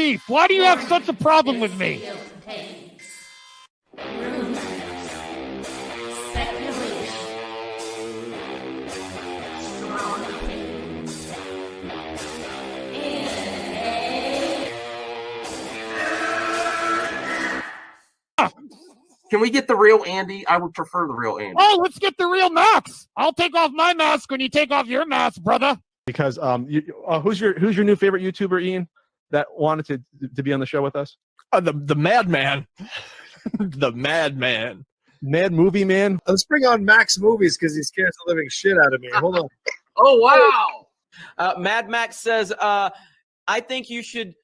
beef? Why do you have such a problem with me? Can we get the real Andy? I would prefer the real Andy. Oh, let's get the real Max. I'll take off my mask when you take off your mask, brother. Because who's your new favorite YouTuber, Ian, that wanted to be on the show with us? The Madman. The Madman. Mad Movie Man. Let's bring on Max Movies because he scares the living shit out of me. Hold on. Oh, wow. Mad Max says, I think you should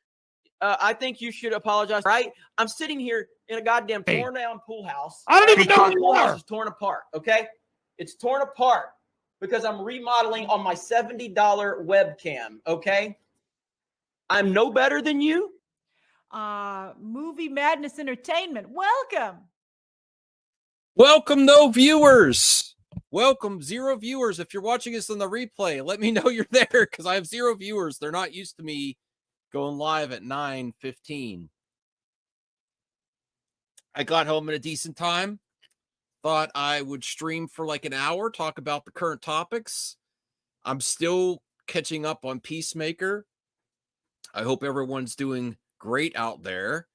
apologize. Right? I'm sitting here in a goddamn torn down pool house. I don't even know who the you pool house are. is torn apart. Okay, it's torn apart because I'm remodeling on my $70 webcam. Okay, I'm no better than you. Movie Madness Entertainment. Welcome, no viewers. Welcome, 0 viewers. If you're watching us on the replay, let me know you're there because I have 0 viewers. They're not used to me going live at 9:15. I got home at a decent time. Thought I would stream for like an hour, talk about the current topics. I'm still catching up on Peacemaker. I hope everyone's doing great out there.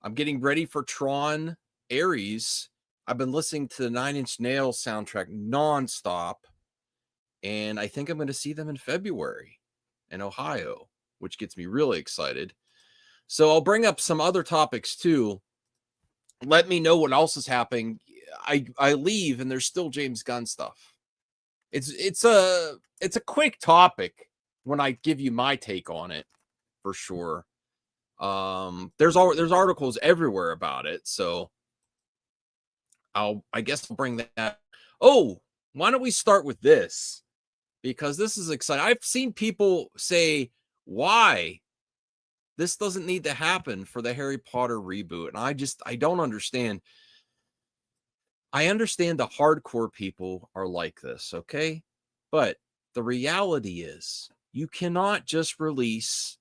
I'm getting ready for Tron Ares. I've been listening to the 9 Inch Nails soundtrack nonstop, and I think I'm going to see them in February in Ohio, which gets me really excited. So I'll bring up some other topics too. Let me know what else is happening. I leave and there's still James Gunn stuff. It's a quick topic when I give you my take on it, for sure. There's articles everywhere about it, so I guess I'll bring that. Oh, why don't we start with this? Because this is exciting. I've seen people say why this doesn't need to happen for the Harry Potter reboot. And I don't understand. I understand the hardcore people are like this, okay? But the reality is you cannot just release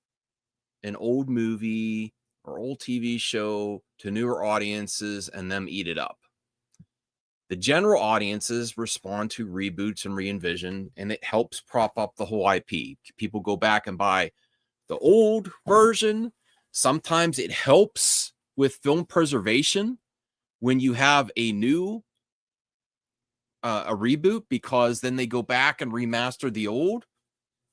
an old movie or old TV show to newer audiences and them eat it up. The general audiences respond to reboots and re-envision, and it helps prop up the whole IP. People go back and buy the old version. Sometimes it helps with film preservation when you have a new a reboot, because then they go back and remaster the old,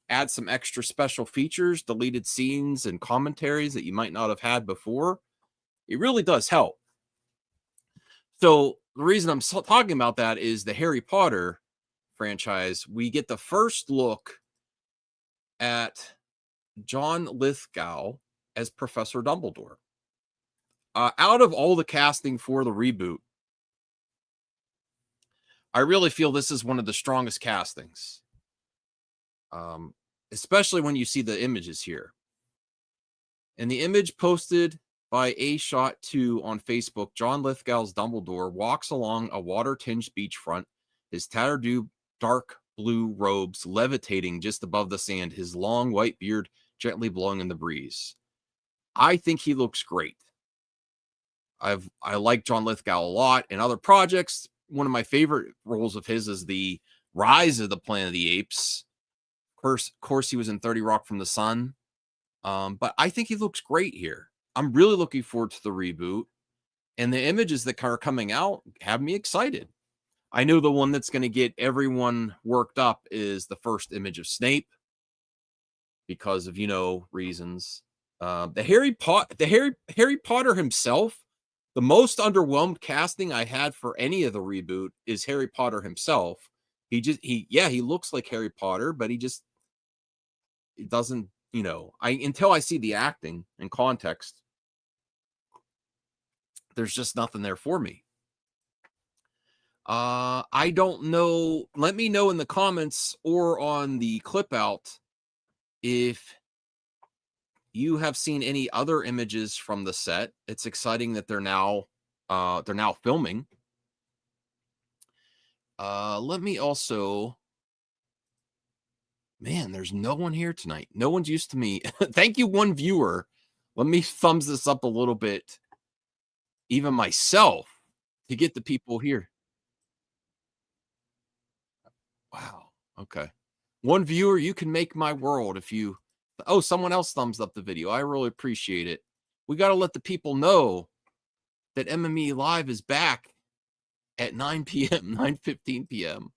add some extra special features, deleted scenes and commentaries that you might not have had before. It really does help. So the reason I'm talking about that is the Harry Potter franchise. We get the first look at John Lithgow as Professor Dumbledore. Out of all the casting for the reboot, I really feel this is one of the strongest castings, especially when you see the images here. In the image posted by A-Shot2 on Facebook, John Lithgow's Dumbledore walks along a water-tinged beachfront, his tattered dark blue robes levitating just above the sand, his long white beard gently blowing in the breeze. I think he looks great. I like John Lithgow a lot in other projects. One of my favorite roles of his is the Rise of the Planet of the Apes. Of course, he was in 30 Rock from the Sun. But I think he looks great here. I'm really looking forward to the reboot. And the images that are coming out have me excited. I know the one that's going to get everyone worked up is the first image of Snape, because of, reasons. The Harry Potter himself, the most underwhelmed casting I had for any of the reboot is Harry Potter himself. He looks like Harry Potter, but it doesn't, until I see the acting and context, there's just nothing there for me. I don't know. Let me know in the comments or on the clip out if you have seen any other images from the set. It's exciting that they're now filming. Let me also, man, there's no one here tonight. No one's used to me. Thank you, one viewer. Let me thumbs this up a little bit, even myself, to get the people here. Wow. Okay. One viewer, you can make my world if you. Oh, someone else thumbs up the video. I really appreciate it. We got to let the people know that MME Live is back at 9 p.m., 9:15 p.m.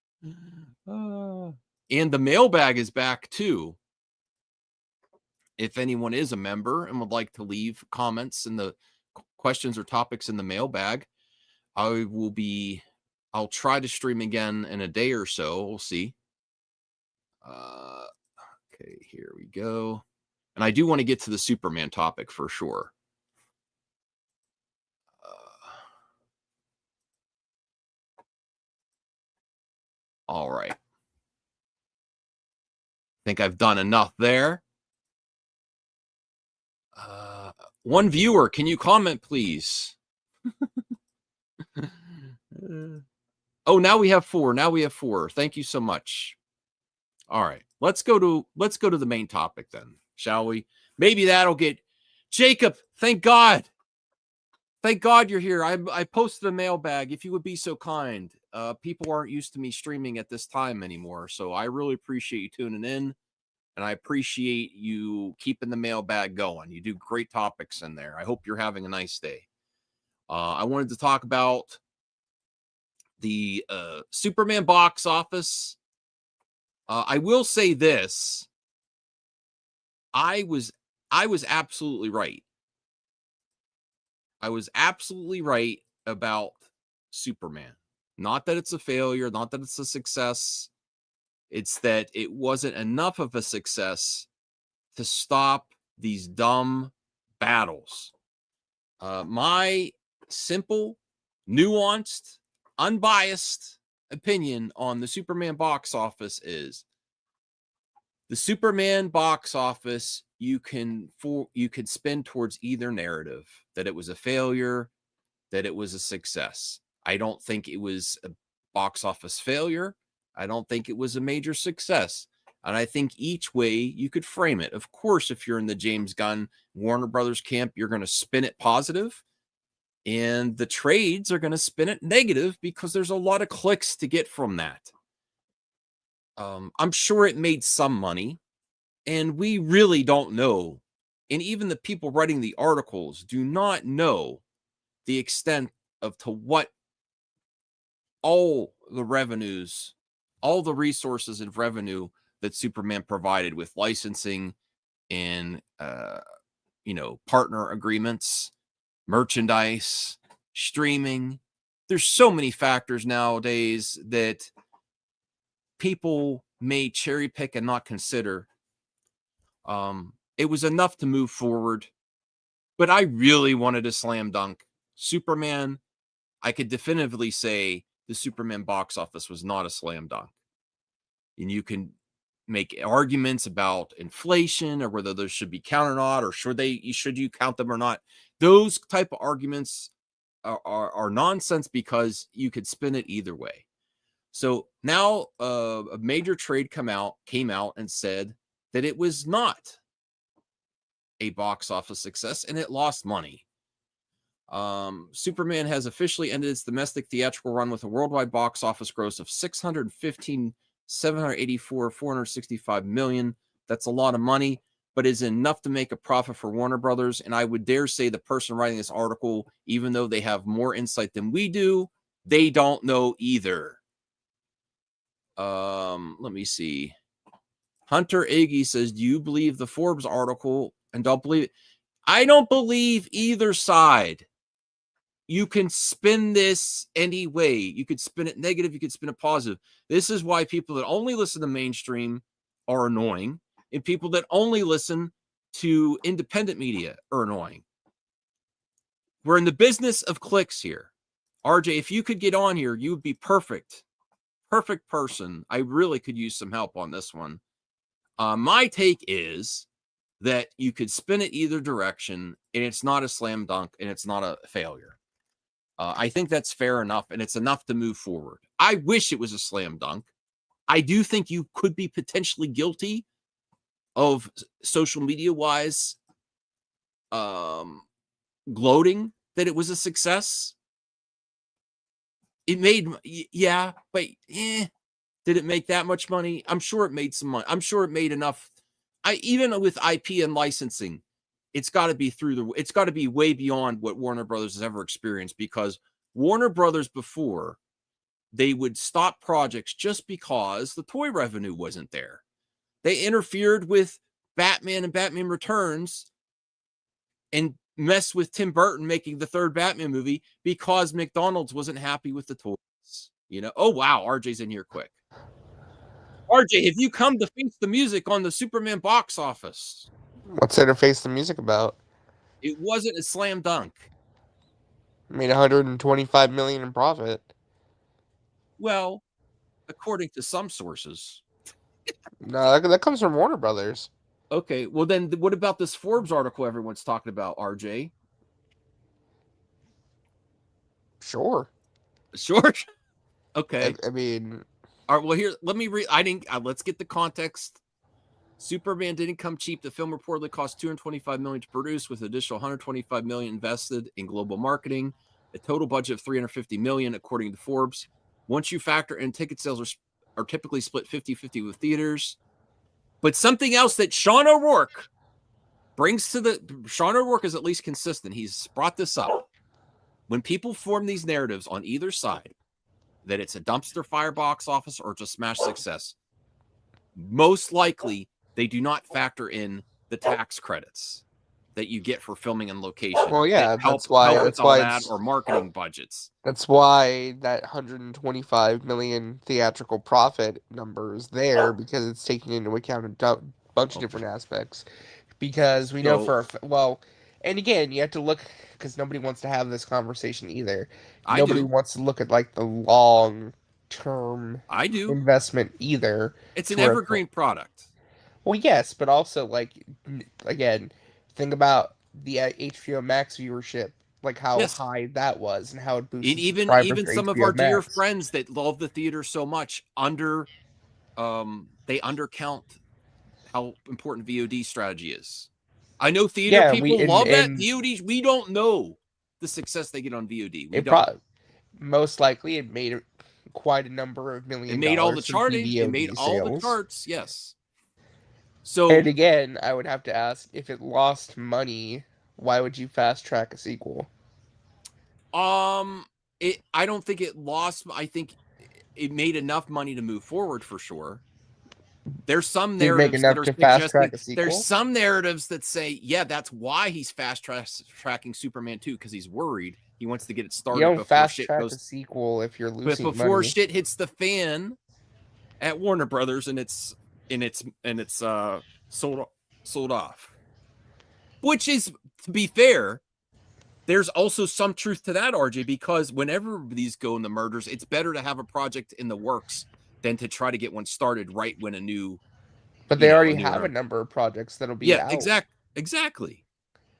And the mailbag is back too. If anyone is a member and would like to leave comments in the questions or topics in the mailbag, I'll try to stream again in a day or so. We'll see. Okay, here we go. And I do want to get to the Superman topic for sure. All right. I think I've done enough there. One viewer, can you comment, please? Oh, now we have 4. Now we have 4. Thank you so much. All right, let's go to the main topic then, shall we? Maybe that'll get Jacob. Thank God. Thank God you're here. I posted a mailbag. If you would be so kind. People aren't used to me streaming at this time anymore, so I really appreciate you tuning in, and I appreciate you keeping the mailbag going. You do great topics in there. I hope you're having a nice day. I wanted to talk about the Superman box office. I will say this. I was absolutely right. I was absolutely right about Superman. Not that it's a failure, not that it's a success. It's that it wasn't enough of a success to stop these dumb battles. My simple, nuanced, unbiased opinion on the Superman box office is the Superman box office you can spin towards either narrative, that it was a failure, that it was a success. I don't think it was a box office failure. I don't think it was a major success. And I think each way you could frame it. Of course, if you're in the James Gunn, Warner Brothers camp, you're going to spin it positive. And the trades are going to spin it negative because there's a lot of clicks to get from that. I'm sure it made some money. And we really don't know. And even the people writing the articles do not know the extent of to what all the revenues, all the resources and revenue that Superman provided with licensing and, partner agreements, merchandise, streaming. There's so many factors nowadays that people may cherry pick and not consider. It was enough to move forward, but I really wanted a slam dunk. Superman, I could definitively say the Superman box office was not a slam dunk. And you can make arguments about inflation or whether those should be counted or not, or should you count them or not. Those type of arguments are nonsense because you could spin it either way. So now a major trade came out and said that it was not a box office success and it lost money. Superman has officially ended its domestic theatrical run with a worldwide box office gross of $465 million. That's a lot of money, but is enough to make a profit for Warner Brothers. And I would dare say the person writing this article, even though they have more insight than we do, they don't know either. Let me see. Hunter Iggy says, do you believe the Forbes article and don't believe it? I don't believe either side. You can spin this any way. You could spin it negative. You could spin it positive. This is why people that only listen to mainstream are annoying, and people that only listen to independent media are annoying. We're in the business of clicks here. RJ, if you could get on here, you would be perfect. Perfect person. I really could use some help on this one. My take is that you could spin it either direction, and it's not a slam dunk, and it's not a failure. I think that's fair enough, and it's enough to move forward. I wish it was a slam dunk. I do think you could be potentially guilty of social media-wise gloating that it was a success. It made, yeah, but did it make that much money? I'm sure it made some money. I'm sure it made enough. Even with IP and licensing, it's got to be it's got to be way beyond what Warner Brothers has ever experienced, because Warner Brothers before, they would stop projects just because the toy revenue wasn't there. They interfered with Batman and Batman Returns and messed with Tim Burton making the third Batman movie because McDonald's wasn't happy with the toys. Oh wow, RJ's in here quick. RJ, have you come to face the music on the Superman box office? What's there to face the music about? It wasn't a slam dunk. Made 125 million in profit. Well, according to some sources. No, that comes from Warner Brothers. Okay, well then what about this Forbes article everyone's talking about, RJ? Sure. Okay. I mean, all right, well here, let me read. Let's get the context. Superman didn't come cheap. The film reportedly cost $225 million to produce, with additional $125 million invested in global marketing. A total budget of $350 million, according to Forbes. Once you factor in ticket sales are typically split 50-50 with theaters. But something else that Sean O'Rourke brings to Sean O'Rourke is at least consistent. He's brought this up. When people form these narratives on either side, that it's a dumpster fire box office or just smash success, most likely they do not factor in the tax credits that you get for filming and location. Well, yeah, that's why or marketing budgets. That's why that 125 million theatrical profit number is there, because it's taking into account a bunch of different aspects. Because we know and again, you have to look, because nobody wants to have this conversation either. Nobody wants to look at like the long term investment either. It's an evergreen product. Well, yes, but also, like, again, think about the HBO Max viewership, like how high that was and how it boosted. And even some of our dear friends that love the theater so much they undercount how important VOD strategy is. I know theater people love that VOD. We don't know the success they get on VOD. Most likely, it made quite a number of million. It made all the charting. It made all the charts. Yes. So, and again, I would have to ask, if it lost money, why would you fast track a sequel? I don't think it lost. I think it made enough money to move forward for sure. There's some narratives that are suggesting, there's some narratives that say, yeah, that's why he's fast tracking Superman 2, because he's worried. He wants to get it started. You don't fast track a sequel if you're losing money. But before shit hits the fan at Warner Brothers and it's sold off. Which is, to be fair, there's also some truth to that, RJ, because whenever these go in the murders, it's better to have a project in the works than to try to get one started right when a new. But they already have a number of projects that'll be out. Exactly.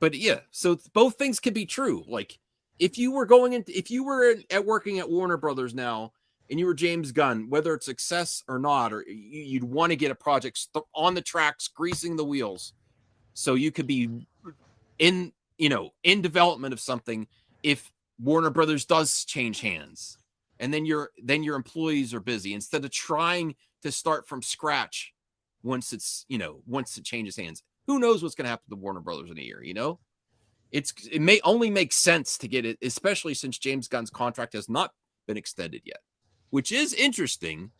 But yeah, so both things can be true. Like if you were working at Warner Brothers now, and you were James Gunn, whether it's success or not, or you'd want to get a project on the tracks, greasing the wheels, so you could be in development of something if Warner Brothers does change hands, and then your employees are busy, instead of trying to start from scratch once it changes hands. Who knows what's going to happen to Warner Brothers in a year? It may only make sense to get it, especially since James Gunn's contract has not been extended yet. Which is interesting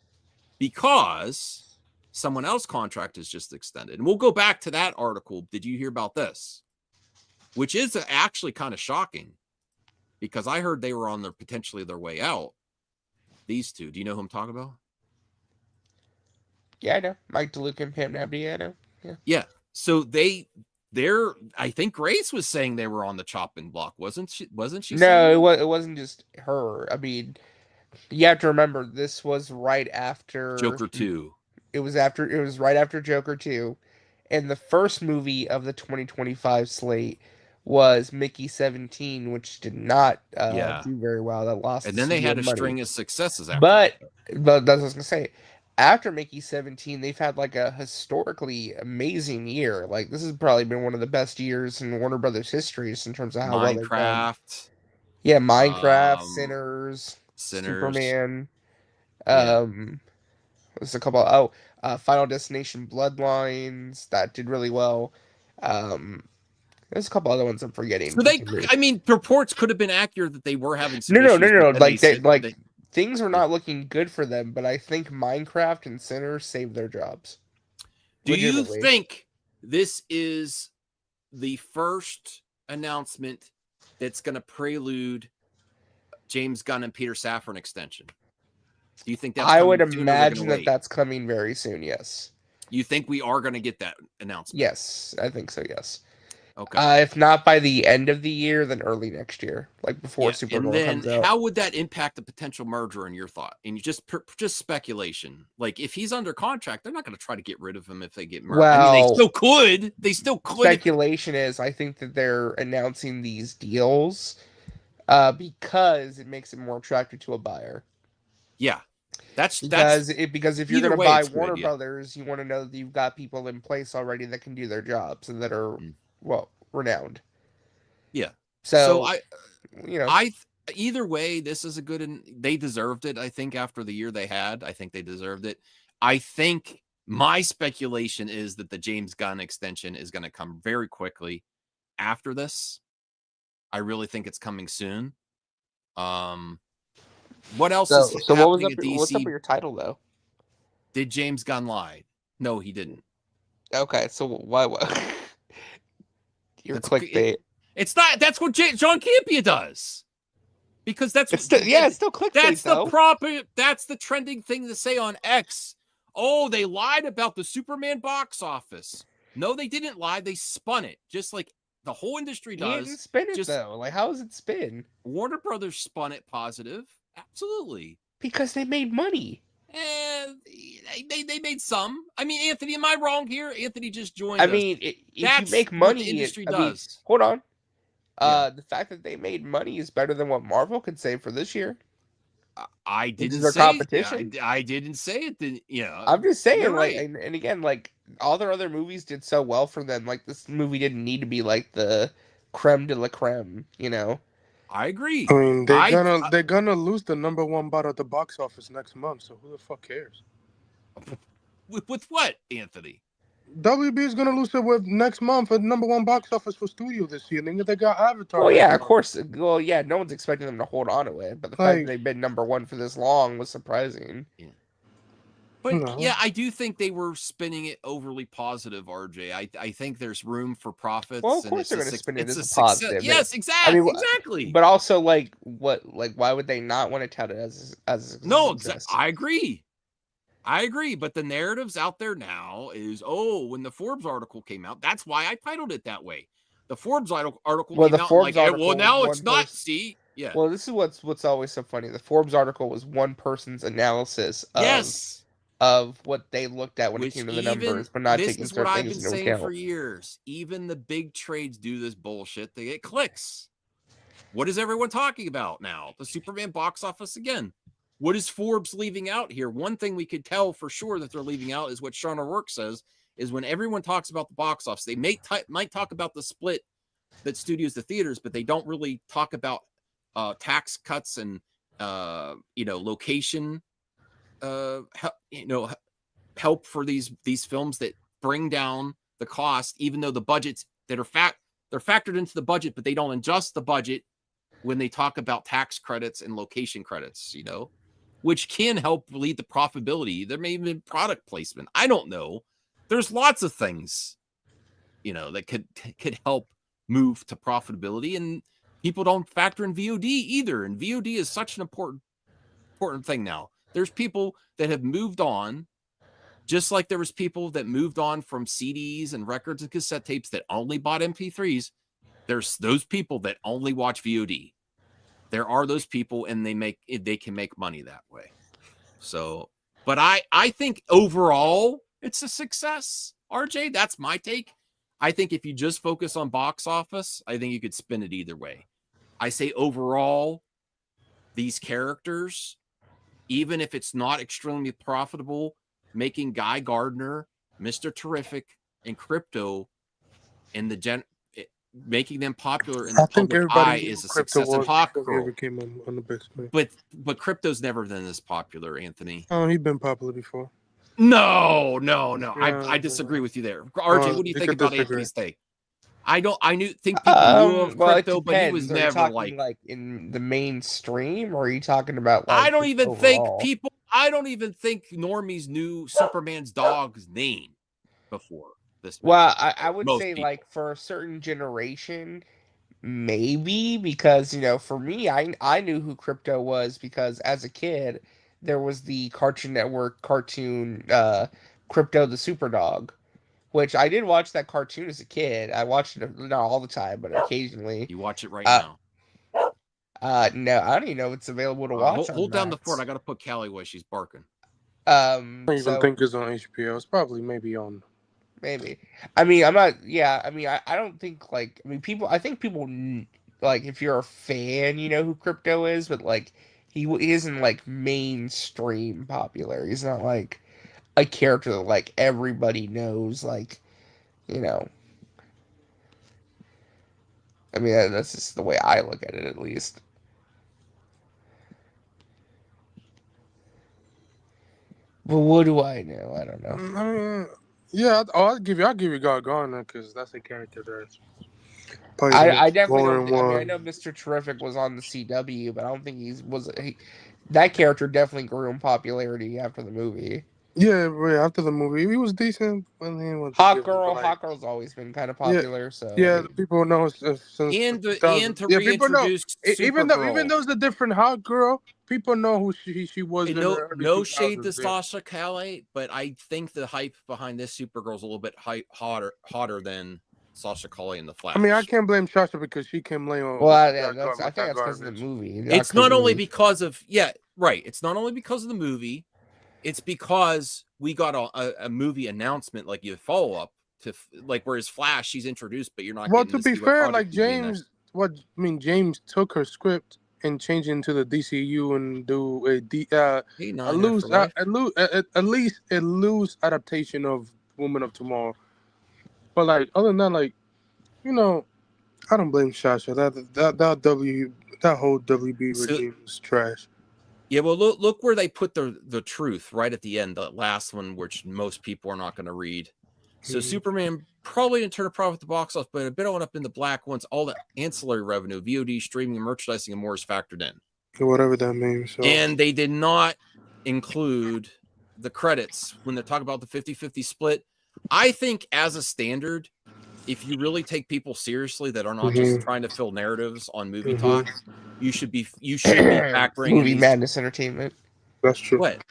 because someone else's contract is just extended. And we'll go back to that article. Did you hear about this? Which is actually kind of shocking, because I heard they were on potentially their way out. These two. Do you know who I'm talking about? Yeah, I know. Mike DeLuca and Pam Nabdi, I know. Yeah. So they're I think Grace was saying they were on the chopping block, wasn't she? No, it wasn't just her. I mean, you have to remember, this was right after Joker 2. It was right after Joker 2. And the first movie of the 2025 slate was Mickey 17, which did not do very well. That lost. And then they had a string of successes after but that's what I was going to say. after Mickey 17, they've had like a historically amazing year. Like this has probably been one of the best years in Warner Brothers history just in terms of how well they've done. Minecraft, Yeah, Minecraft, um, Sinners, Sinners. Superman. Yeah. There's a couple. Oh, Final Destination Bloodlines that did really well. Um, there's a couple other ones I'm forgetting. So they, I mean, reports could have been accurate that they were having some No. issues. but then Like said like things were not looking good for them, but I think Minecraft and Sinners saved their jobs. Do you think this is the first announcement that's going to prelude James Gunn and Peter Safran extension? Do you think that's I would coming soon, or they're imagine gonna that wait? that's coming very soon, yes. You think we are going to get that announcement? Yes, I think so, yes. Okay. If not by the end of the year, then early next year, like before Yeah, and Supergirl then comes out. how would that impact a potential merger in your thought? And you just speculation. Like if he's under contract, they're not going to try to get rid of him if they get merged. I mean, they still could. They still could. Speculation is, I think that they're announcing these deals because it makes it more attractive to a buyer. Yeah, that's because if you're going to way, buy it's a good Warner idea. Brothers, you want to know that you've got people in place already that can do their jobs and that are well renowned. Yeah. So either way, this is a good, and they deserved it. I think after the year they had, I think they deserved it. I think my speculation is that the James Gunn extension is going to come very quickly after this. I really think it's coming soon. What else is so happening what's at DC? What's up with your title though? Did James Gunn lie? No, he didn't. Okay, so why? Your clickbait. It's not. That's what John Campea does. Because that's it's still clickbait. That's though. the proper. That's the trending thing to say on X. Oh, they lied about the Superman box office. No, they didn't lie. They spun it, just like the whole industry does. He didn't spin it though. Like, how is it spin? Warner Brothers spun it positive. Absolutely. Because they made money. And they made some. I mean, Anthony, am I wrong here? Anthony just joined. I mean, if you make money, the industry does. Mean, hold on. The fact that they made money is better than what Marvel could say for this year. I didn't say competition. I didn't say it. Then I'm just saying, right. and again, like all their other movies did so well for them. Like this movie didn't need to be like the creme de la creme, you know. I agree. I mean, they're gonna lose the #1 bot at the box office next month. So who the fuck cares? With what, Anthony? WB is gonna lose it with next month at #1 box office for studio this year. They got Avatar. Well, yeah, of course. Well, yeah, no one's expecting them to hold on to it, but the fact that they've been #1 for this long was surprising. Yeah. But yeah, I do think they were spinning it overly positive, RJ. I think there's room for profits. Well, of course they're going to spin it as a positive. Yes, exactly. I mean, exactly. But also, why would they not want to tout it as no? I agree. But the narratives out there now is, when the Forbes article came out, that's why I titled it that way. The Forbes article came out Forbes article now it's not. See, yeah. Well, this is what's always so funny. The Forbes article was one person's analysis of what they looked at when it came to the numbers, but not taking certain things into account. This is what I've been saying for years. Even the big trades do this bullshit. They get clicks. What is everyone talking about now? The Superman box office again. What is Forbes leaving out here? One thing we could tell for sure that they're leaving out is what Sean O'Rourke says, is when everyone talks about the box office, they might talk about the split that studios to theaters, but they don't really talk about tax cuts and location help for these films that bring down the cost, even though the budgets that are they're factored into the budget, but they don't adjust the budget when they talk about tax credits and location credits, which can help lead to profitability. There may even be product placement. I don't know. There's lots of things, that could help move to profitability, and people don't factor in VOD either. And VOD is such an important thing now. There's people that have moved on, just like there was people that moved on from CDs and records and cassette tapes that only bought MP3s. There's those people that only watch VOD. There are those people, and they can make money that way. So, but I think overall it's a success, RJ. That's my take. I think if you just focus on box office, I think you could spin it either way. I say overall, these characters, even if it's not extremely profitable, making Guy Gardner, Mr. Terrific, and Crypto, and making them popular in the public eye is a success in Hawk Girl. Came on the big screen. But Crypto's never been this popular, Anthony. Oh, he's been popular before. No. Yeah, I disagree with you there. RJ, what do you think about Anthony's take? I think people knew of Well, it Crypto, but he was depends. Are you never talking, like in the mainstream, or are you talking about? Like, I don't even overall? think normies knew Superman's dog's name before this. Well, I would Most say people. like for a certain generation, maybe, because for me, I knew who Crypto was because as a kid there was the Cartoon Network cartoon Crypto the Super Dog, which I did watch that cartoon as a kid. I watched it not all the time, but occasionally. You watch it right now. No, I don't even know if it's available to watch. Hold down the fort. I gotta put Callie where she's barking. I don't even think it's on HBO. It's probably maybe on. Maybe. I mean, I'm not. Yeah. I mean, I don't think like. I mean, people. I think people like if you're a fan, you know who Crypto is, but like he isn't like mainstream popular. He's not like a character that like everybody knows. Like, I mean, that's just the way I look at it, at least. But what do I know? I don't know. Yeah, I'll give you Guy Gardner because that's a character that's. I definitely don't think, I know Mr. Terrific was on the CW, but I don't think that character definitely grew in popularity after the movie. Yeah, after the movie, he was decent. Hawk Girl's always been kind of popular, so yeah, people know since and to reintroduce even though it's a different Hawk Girl, people know who she was. No shade to Sasha Calle, but I think the hype behind this Supergirl's a little bit hotter than Sasha Calle in the Flash. I mean, I can't blame Sasha because she came late on. Well, I think that's because of the movie. It's not only because of It's not only because of the movie. It's because we got a movie announcement, like you follow up to like whereas Flash, she's introduced, but you're not. Well, to be fair, like James took her script and changed it into the DCU and do a loose adaptation of Woman of Tomorrow. But like other than that, like I don't blame Sasha. That whole WB regime is trash. Yeah, well, look where they put the truth right at the end, the last one, which most people are not going to read. So Superman probably didn't turn a profit at the box office, but a bit went up in the black once all the ancillary revenue, VOD, streaming, merchandising, and more is factored in. Whatever that means. So. And they did not include the credits when they talk about the 50-50 split. I think as a standard, if you really take people seriously that are not just trying to fill narratives on movie talk, you should be factoring Movie Madness Entertainment. That's true. What?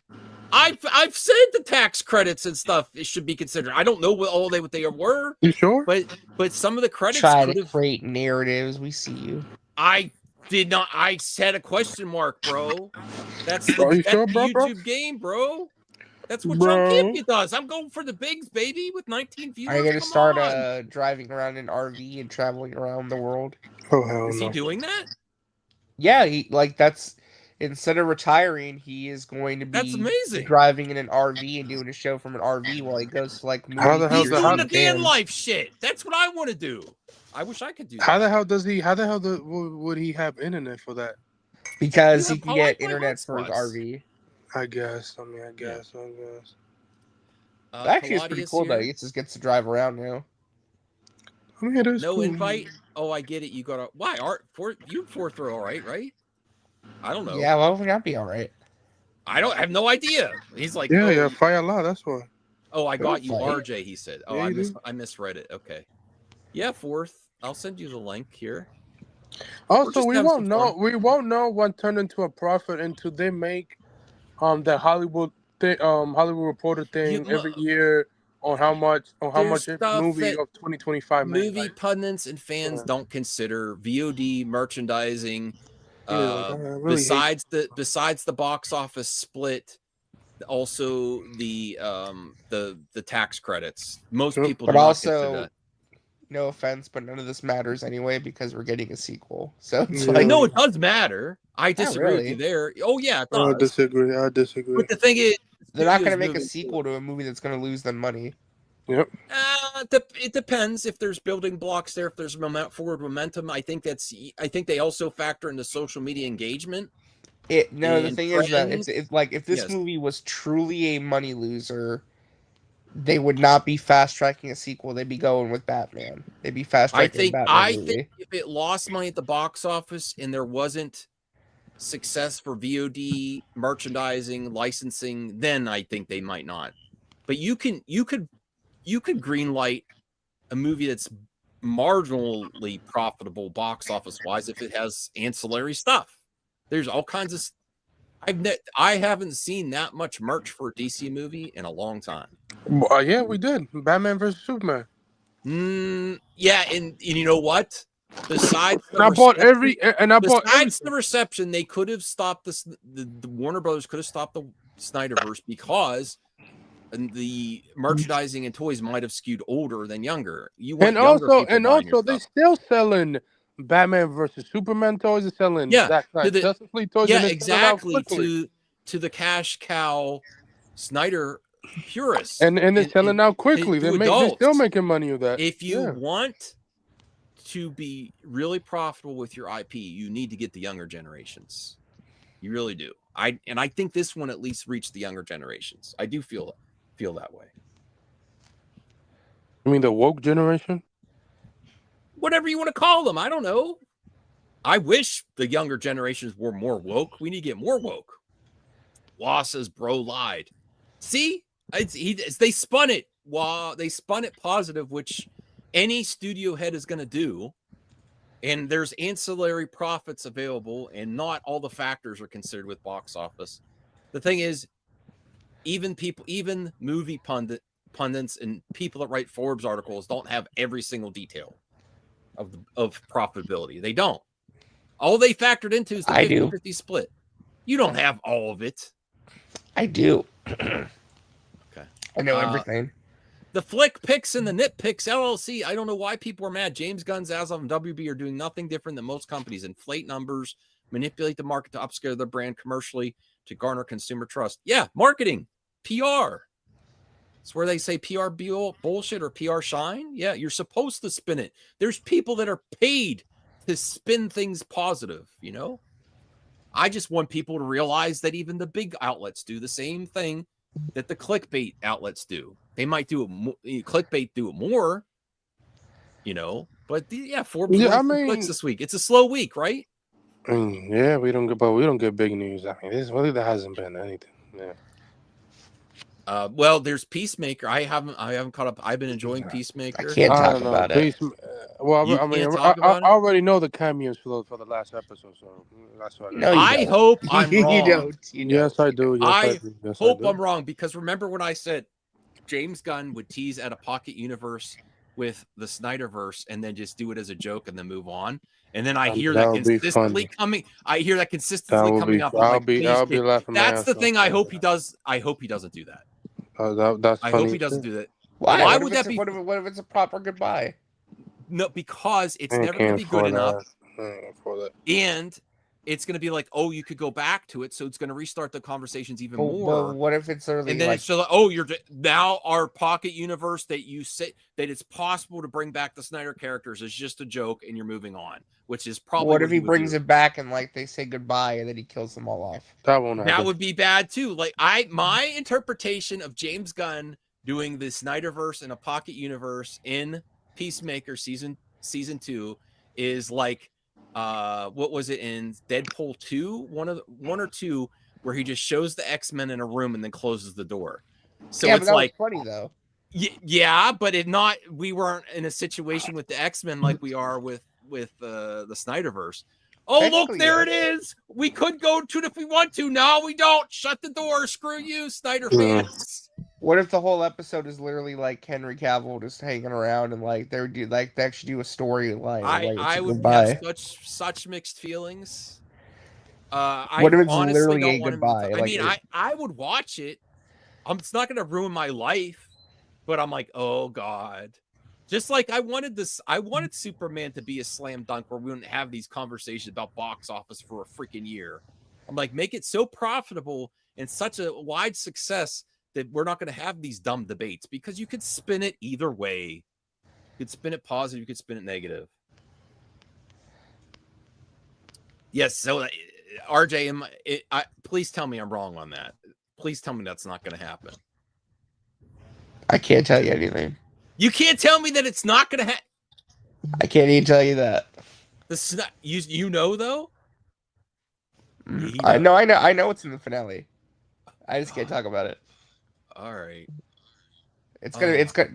I've said the tax credits and stuff it should be considered. I don't know what they were. You sure? But some of the credits try to create narratives. We see you. I did not. I said a question mark, bro. That's the YouTube game, bro. That's what John Campia does. I'm going for the bigs, baby, with 19 viewers. Are you going to start driving around in RV and traveling around the world? Oh, hell no. Is he doing that? Yeah, that's instead of retiring, he is going to be driving in an RV and doing a show from an RV while he goes to like movies. He's doing the van life shit. That's what I want to do. I wish I could do that. How the hell would he have internet for that? Because he can get internet for his RV. I guess. Actually, it's pretty cool though. He gets to drive around now. I mean, it is no cool. Invite. Oh, I get it. You got why? You fourth row, all right? I don't know. Yeah, why would not be all right? I have no idea. He's like, yeah, fire law. That's why. Oh, I got you, RJ. He said. Oh, yeah, I misread it. Okay. Yeah, fourth. I'll send you the link here. Also, we won't know what turned into a profit until they make the Hollywood Reporter thing every year on how much every movie of 2025 made. Movie pundits and fans don't consider VOD merchandising. Besides the box office split, also the tax credits. Most people, but do also not consider that. No offense, but none of this matters anyway because we're getting a sequel. So I know it does matter. I disagree with you there. Oh yeah, I disagree. But the thing is, They're not going to studios make a moving sequel to a movie that's going to lose them money. Yep. It depends if there's building blocks there, if there's forward momentum. I think they also factor into social media engagement. The and thing is that trends. it's like if this Yes. movie was truly a money loser, they would not be fast tracking a sequel. They'd be going with Batman. They'd be fast tracking a Batman movie. think if it lost money at the box office and there wasn't success for VOD merchandising licensing, then I think they might not. But you could greenlight a movie that's marginally profitable box office wise if it has ancillary stuff. There's all kinds of. I haven't seen that much merch for a DC movie in a long time. Yeah, we did. Batman versus Superman. Yeah, and you know what? Besides, the reception, they could have stopped this. The Warner Brothers could have stopped the Snyderverse because the merchandising and toys might have skewed older than younger. They still selling Batman versus Superman toys. They're selling Justice League toys. Yeah, exactly. To the cash cow Snyder purists, and they're selling out quickly. They're still making money with that. If you want to be really profitable with your IP, you need to get the younger generations. You really do. I think this one at least reached the younger generations. I do feel that way. You mean the woke generation? Whatever you want to call them. I don't know. I wish the younger generations were more woke. We need to get more woke. Law says bro lied. See? They spun it. They spun it positive, which any studio head is going to do. And there's ancillary profits available, and not all the factors are considered with box office. The thing is, even movie pundits and people that write Forbes articles don't have every single detail of profitability. They don't. All they factored into is the 50-50 split. You don't have all of it. I do. Okay. I know everything. The Flick Picks and the Nitpicks LLC. I don't know why people are mad. James Gunn, Zaslav, and WB are doing nothing different than most companies. Inflate numbers, manipulate the market to upscale their brand commercially to garner consumer trust. Yeah, marketing, PR. It's where they say PR bullshit or PR shine. Yeah, you're supposed to spin it. There's people that are paid to spin things positive, you know? I just want people to realize that even the big outlets do the same thing that the clickbait outlets do. They might do it. Clickbait do it more, you know. But Forbes clicks this week. It's a slow week, right? Yeah, we don't get big news. I mean, there hasn't been anything. Yeah. Well, there's Peacemaker. I haven't caught up. I've been enjoying Peacemaker. I can't talk about it. I already know the cameos for the last episode, so that's why. No, I hope I'm wrong. You don't. Yes, I do. I hope I'm wrong, because remember when I said James Gunn would tease at a pocket universe with the Snyderverse and then just do it as a joke and then move on. And then I hear that consistently coming. I hear that consistently coming up. I'll be laughing. That's the thing. I hope he does. I hope he doesn't do that. That's I hope he doesn't do that. Why would that be? What if it's a proper goodbye? No, because it's never going to be good enough. That. And it's going to be like, oh, you could go back to it, so it's going to restart the conversations even more. Well, what if it's early? And then it's so, oh, you're now our pocket universe that you say that it's possible to bring back the Snyder characters is just a joke, and you're moving on, which is probably. What if he brings it back and like they say goodbye and then he kills them all off? That won't happen. That would be bad too. Like my interpretation of James Gunn doing the Snyderverse in a pocket universe in Peacemaker season 2 is like. What was it in Deadpool 2? One or two, where he just shows the X-Men in a room and then closes the door. So it's like funny though. Yeah, but we weren't in a situation with the X-Men like we are with the Snyderverse. Oh, look, there it is. We could go to it if we want to. No, we don't. Shut the door. Screw you, Snyder fans. What if the whole episode is literally like Henry Cavill just hanging around and like they actually do a storyline? I would have such mixed feelings. What if it's literally a goodbye? I would watch it. It's not going to ruin my life, but I'm like, oh god. Just like I wanted Superman to be a slam dunk where we wouldn't have these conversations about box office for a freaking year. I'm like, make it so profitable and such a wide success that we're not going to have these dumb debates because you could spin it either way. You could spin it positive, you could spin it negative. Yes, so RJ, please tell me I'm wrong on that. Please tell me that's not going to happen. I can't tell you anything. You can't tell me that it's not going to happen. I can't even tell you that. This is not, you know though. I know what's in the finale. I just can't talk about it. All right. It's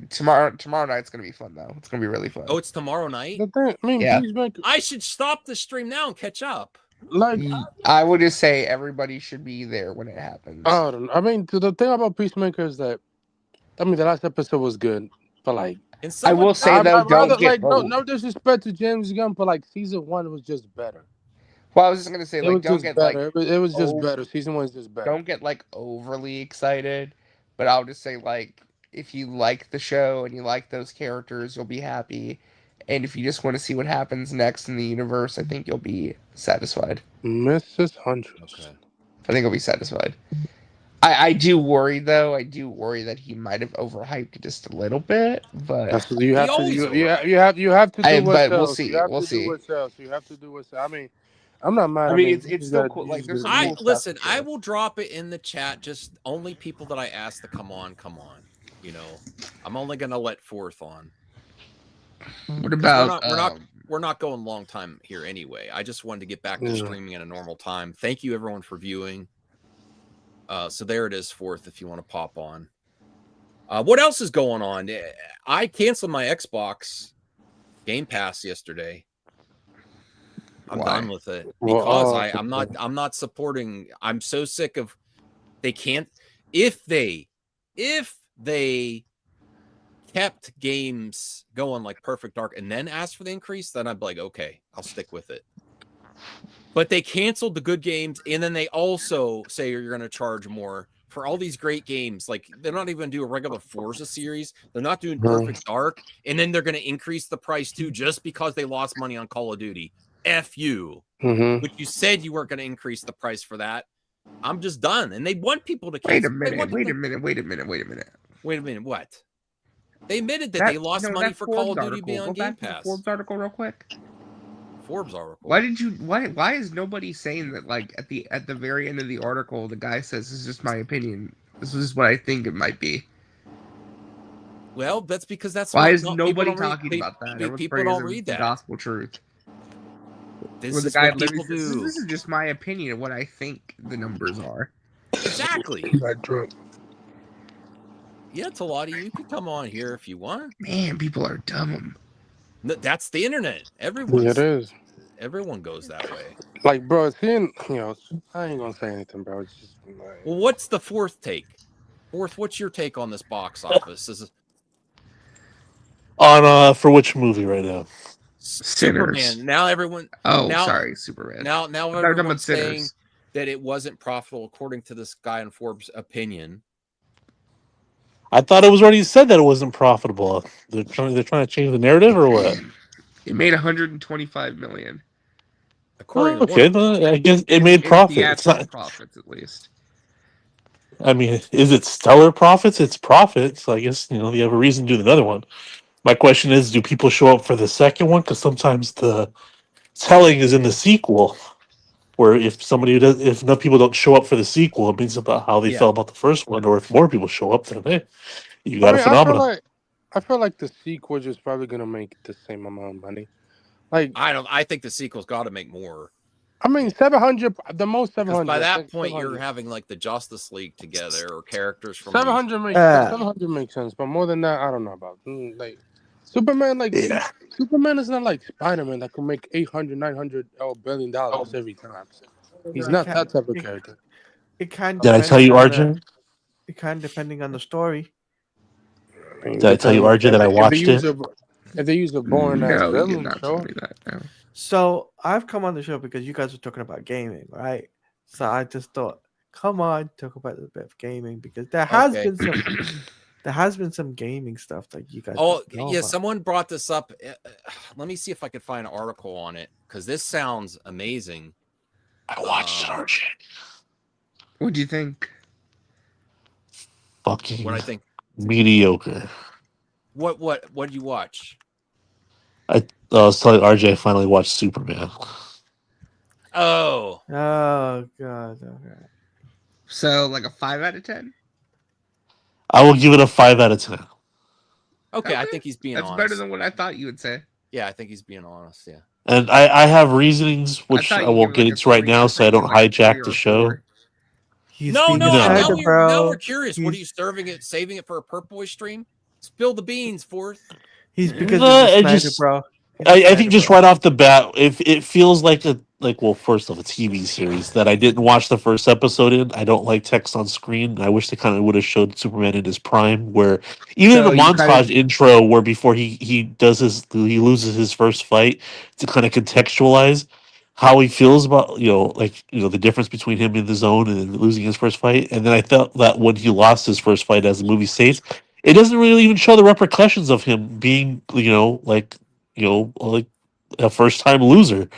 tomorrow night's gonna be fun though. It's gonna be really fun. Oh, it's tomorrow night. Yeah. I should stop the stream now and catch up. Like, I would just say everybody should be there when it happens. I don't know. I mean, the thing about Peacemaker is that, I mean, the last episode was good, but like, I will say though, don't get no disrespect to James Gunn, but like season 1 was just better. Well, I was just gonna say, like, don't get better. like it was just better. Season 1 is just better. Don't get like overly excited, but I'll just say, like, if you like the show and you like those characters, you'll be happy. And if you just want to see what happens next in the universe, I think you'll be satisfied. Mrs. Huntress. Okay. I think you'll be satisfied. I do worry though. I do worry that he might have overhyped it just a little bit, but you have to do what but sells. we'll see. You have to do what sells. You have to do what sells. I mean, I'm not mad. I mean, it's still cool. Like, there's cool listen. stuff. I will drop it in the chat. Just only people that I ask to come on. You know, I'm only gonna let Fourth on. What about we're not going long time here anyway. I just wanted to get back to streaming at a normal time. Thank you everyone for viewing. So there it is, Fourth, if you want to pop on. What else is going on? I canceled my Xbox Game Pass yesterday. I'm done with it because I'm not supporting. I'm so sick of they can't if they kept games going like Perfect Dark and then asked for the increase, then I'd be like, okay, I'll stick with it. But they canceled the good games, and then they also say you're going to charge more for all these great games. Like, they're not even going to do a regular Forza series. They're not doing Perfect Dark, and then they're going to increase the price too just because they lost money on Call of Duty. F you. But you said you weren't going to increase the price for that. I'm just done. And they want people to cancel. Wait a minute. What? They admitted that they lost money for Call of Duty being on Game Pass. Forbes article real quick. Forbes article. Why is nobody saying that, like, at the very end of the article the guy says, this is just my opinion, this is what I think it might be? Well, that's because that's why is nobody talking about that? People don't read that gospel truth. This is what people do. This is just my opinion of what I think the numbers are. Exactly. Yeah, Talati, you can come on here if you want. Man, people are dumb. That's the internet. Everyone. It is. Everyone goes that way. Like, bro, I ain't gonna say anything, bro. It's just like... Well, what's the Fourth take? Fourth, what's your take on this box office? On for which movie right now? Superman. Now everyone. Sorry, Superman. Now everyone's saying that it wasn't profitable according to this guy in Forbes' opinion. I thought it was already said that it wasn't profitable. They're trying to change the narrative, or what? It made $125 million. According to I guess it made profit. It's not profits, at least. I mean, is it stellar profits? It's profits. So I guess you have a reason to do another one. My question is, do people show up for the second one? Because sometimes the telling is in the sequel. Where if enough people don't show up for the sequel, it means about how they felt about the first one. Or if more people show up, then hey, you got a phenomenon. I feel like the sequel is probably gonna make the same amount of money. Like, I think the sequel's got to make more. I mean, 700. The most 700. By that point, 700. You're having like the Justice League together or characters from 700 makes sense, but more than that, I don't know about. Like Superman, Superman is not like Spider-Man that can make $800, $900 billion every time. He's not that type of character. It kind. Did I tell you, Arjun? It kind depending on the story. Did I tell you, Arjun, that I watched it? If they use a boring ass villain, So I've come on the show because you guys were talking about gaming, right? So I just thought, come on, talk about a bit of gaming because there has been some gaming stuff that you guys. Oh yeah, someone brought this up. Let me see if I could find an article on it because this sounds amazing. I watched it, Arjun. What'd you think? Fucking What I think. mediocre. What did you watch? I was telling RJ I finally watched Superman. Oh. Oh god. Okay. So like a 5 out of 10. I will give it a 5 out of 10. Okay, I think he's being That's honest. better than what I thought you would say. Yeah, I think he's being honest. Yeah. And I have reasonings which I won't get into right now, so I don't hijack the show. No, No. now we're curious. What are you saving it for a Purple Boy stream? Spill the beans, Fourth. He's because No, he's a I Snyder, just- bro. I think just right off the bat, if it feels like well, first off, a TV series that I didn't watch the first episode in. I don't like text on screen. I wish they kind of would have showed Superman in his prime, where even in So the you montage kinda- intro, where before he loses his first fight, to kind of contextualize how he feels about the difference between him in the zone and losing his first fight. And then I felt that when he lost his first fight, as the movie states, it doesn't really even show the repercussions of him being like a first time loser.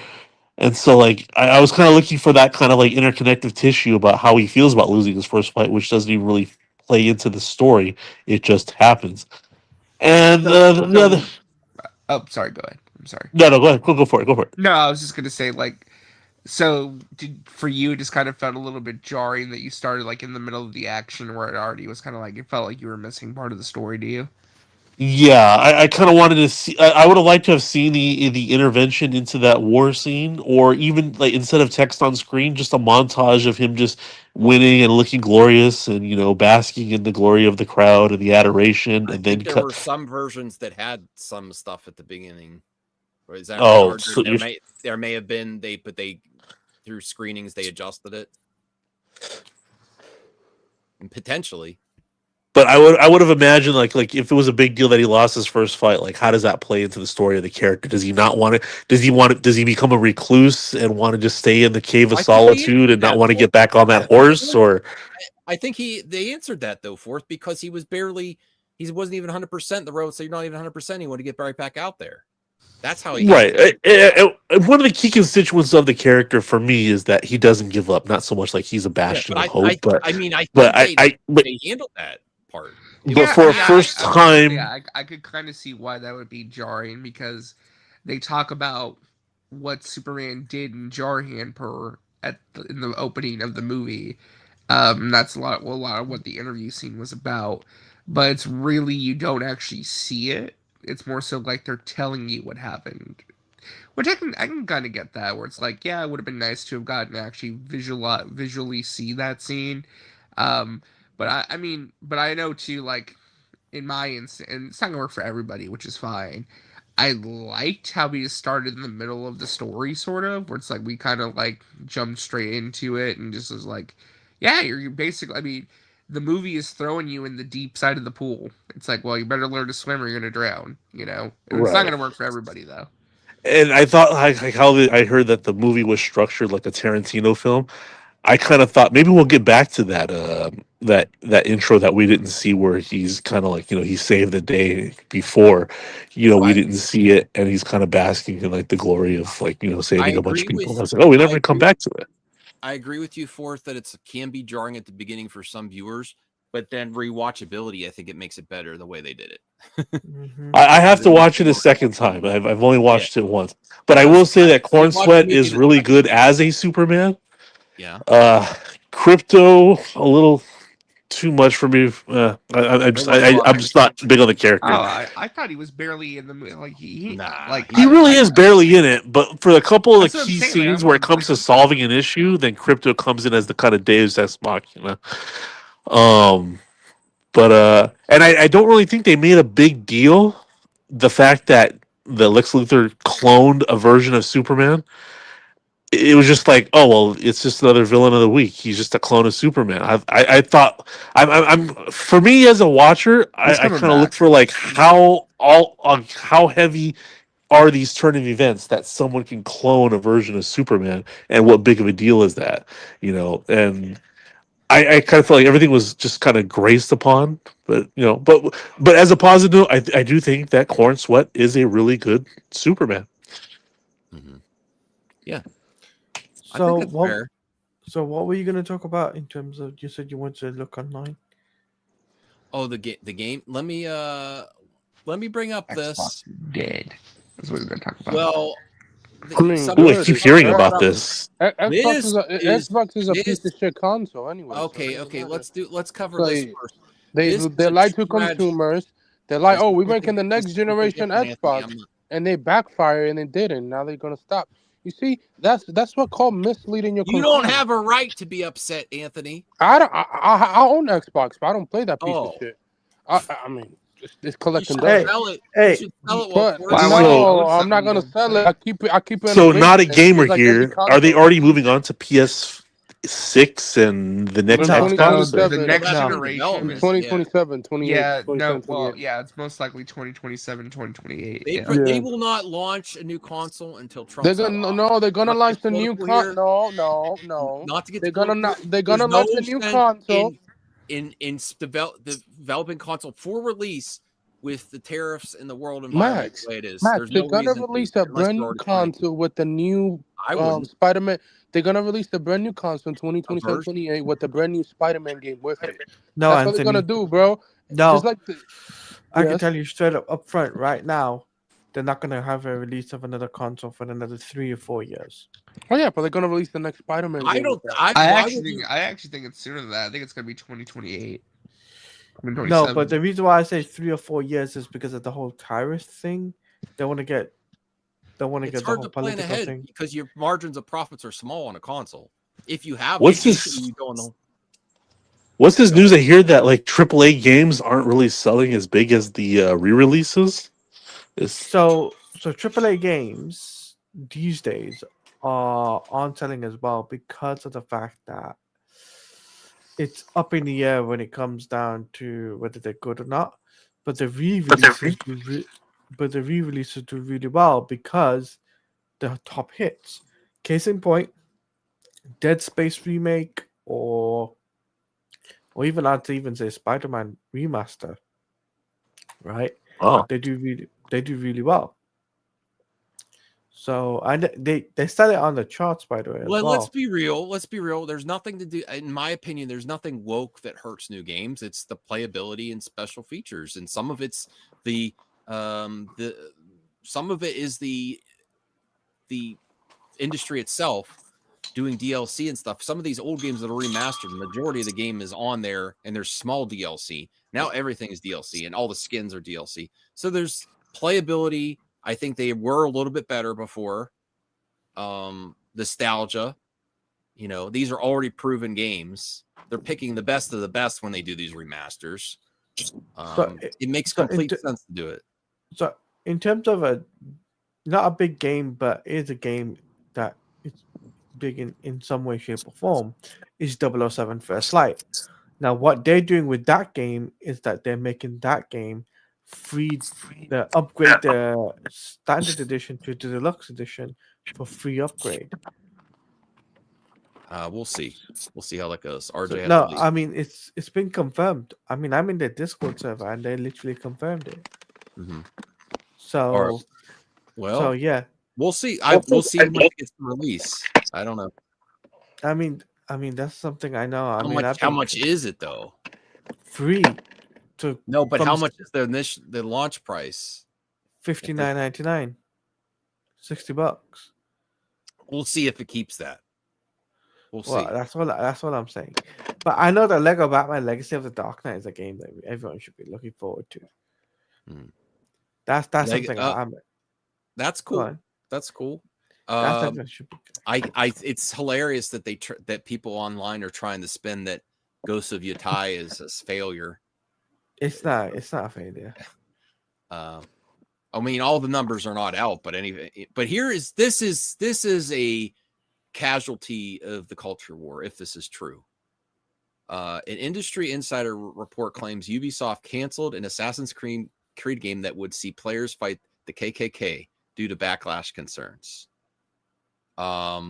And so I was kind of looking for that kind of like interconnective tissue about how he feels about losing his first fight, which doesn't even really play into the story. It just happens. And the other Oh, sorry. Go ahead. I'm sorry. no, go ahead. Go for it. Go for it. No, I was just gonna say so for you, it just kind of felt a little bit jarring that you started like in the middle of the action where it already was kind of like it felt like you were missing part of the story. Do you? Yeah, I kind of wanted to see. I would have liked to have seen the intervention into that war scene, or even like instead of text on screen, just a montage of him just winning and looking glorious, and basking in the glory of the crowd and the adoration, I and think then there were some versions that had some stuff at the beginning. Or is that Oh, or so there may have been they through screenings they adjusted it. And potentially. But I would have imagined like if it was a big deal that he lost his first fight, like how does that play into the story of the character? Does he not want it? Does he become a recluse and want to just stay in the cave of solitude and not want to get back on that horse? Or I think they answered that though, Fourth, because he wasn't even 100% the road, so you're not even 100%. He wanted to get right back out there. That's how he right. One of the key constituents of the character for me is that he doesn't give up. Not so much like he's a bastion of hope, but I think they handled that part. For a first time, I could kind of see why that would be jarring because they talk about what Superman did in Jarhanpur in the opening of the movie. That's a lot of what the interview scene was about, but it's really you don't actually see it. It's more so like they're telling you what happened, which I can kind of get that where it's like, yeah, it would have been nice to have gotten to actually visually see that scene. But I know too, like in my instant, and it's not gonna work for everybody, which is fine. I liked how we just started in the middle of the story, sort of, where it's like we kind of like jumped straight into it and just was like, yeah, you're basically. I mean, the movie is throwing you in the deep side of the pool. It's like, well, you better learn to swim or you're gonna drown. And it's not gonna work for everybody though. and I thought like how I heard that the movie was structured like a Tarantino film. I kind of thought maybe we'll get back to that that intro that we didn't see where he's kind of like he saved the day before, we didn't see it, and he's kind of basking in like the glory of like saving a bunch of people. I was like, oh, we never come back to it. I agree with you, Fourth, that it can be jarring at the beginning for some viewers, but then rewatchability, I think it makes it better the way they did it. I have to watch it a second time. I've only watched it once, but I will say that Corn Sweat is really good as a Superman. Yeah. Crypto a little too much for me. I'm just not big on the character. Oh, I thought he was barely in the movie. Like he really is barely in it. But for a couple of the key scenes where it comes to solving an issue, then Crypto comes in as the kind of Deus Ex Machina. But and I don't really think they made a big deal the fact that the Lex Luthor cloned a version of Superman. It was just like, oh well, it's just another villain of the week. He's just a clone of Superman. I thought I'm for me as a watcher, I kind of look for like how heavy are these turn of events that someone can clone a version of Superman, and what big of a deal is that, And I kind of felt like everything was just kind of graced upon, but but as a positive note, I do think that Corn Sweat is a really good Superman. Yeah. So So what were you going to talk about in terms of? You said you wanted to look online. Oh, the game. Let me bring up Xbox this. dead. That's what we're going to talk about. Well, I mean, Ooh, I keep hearing about this. Xbox is a piece of shit console anyway. Okay. Let's cover So this first. they lie to consumers. They're like, oh, we're making the next generation Xbox, and they backfire and they didn't. Now they're gonna stop. You see, that's what called misleading your. You don't have a right to be upset, Anthony. I own Xbox, but I don't play that piece of shit. I mean, it's collecting dust. But no, I'm not gonna sell it. I keep it. So not a basement, gamer like every here. Are they console. already moving on to PS6 and the next Xbox? The next generation is 2027, 28. Yeah, 27, no, well, 28. yeah, it's most likely 2027, 2028. They will not launch a new console until Trump. They're gonna launch the new console. No. Not to get they're gonna There's launch no the new sense console. in developing console for release with the tariffs in the world environment the way it is. There's They're no gonna reason release a brand new console with the new Spider-Man. They're gonna release the brand new console in 2027, 28 with the brand new Spider-Man game with it. No, That's Anthony. what they're gonna do, bro. No, Just like I can tell you straight up front right now, they're not gonna have a release of another console for another 3 or 4 years. Oh yeah, but they're gonna release the next Spider-Man game. I actually think it's sooner than that. I think it's gonna be 2028. No, but the reason why I say 3 or 4 years is because of the whole tariff thing. They want to get the It's hard whole to plan political ahead thing. because your margins of profits are small on a console. If you have What's this news? I hear that like AAA games aren't really selling as big as the re-releases. So AAA games these days aren't selling as well because of the fact that it's up in the air when it comes down to whether they're good or not. But the re-releases do really well because they're top hits. Case in point, Dead Space remake or even I'd even say Spider-Man remaster. Right? Oh. They do really well. So and they sell it on the charts, by the way. Well, let's be real. There's nothing to do, in my opinion. There's nothing woke that hurts new games. It's the playability and special features, and some of it's some of it is the industry itself doing DLC and stuff. Some of these old games that are remastered, the majority of the game is on there, and there's small DLC. Now everything is DLC, and all the skins are DLC. So there's playability. I think they were a little bit better before. Nostalgia, these are already proven games. They're picking the best of the best when they do these remasters. It makes complete sense to do it. So in terms of not a big game, but is a game that is big in some way, shape, or form, is 007 First Light. Now, what they're doing with that game is that they're making that game free, upgrade the standard edition to the deluxe edition for free upgrade. We'll see how that goes. RJ, I mean it's been confirmed. I mean, I'm in the Discord server and they literally confirmed it. Mm-hmm. So, yeah, we'll see. We'll see when it gets released. I don't know. I mean that's something I know. How much is it though? Free. But how much is the launch price? $59.99. $60. We'll see if it keeps that. We'll see. That's what I'm saying. But I know that Lego Batman Legacy of the Dark Knight is a game that everyone should be looking forward to. That's something That's cool. That's cool. It's hilarious that that people online are trying to spin that Ghosts of Yotei is a failure. It's not a failure. I mean, all the numbers are not out, but this is a casualty of the culture war. If this is true, an industry insider report claims Ubisoft canceled an Assassin's Creed game that would see players fight the KKK due to backlash concerns. Let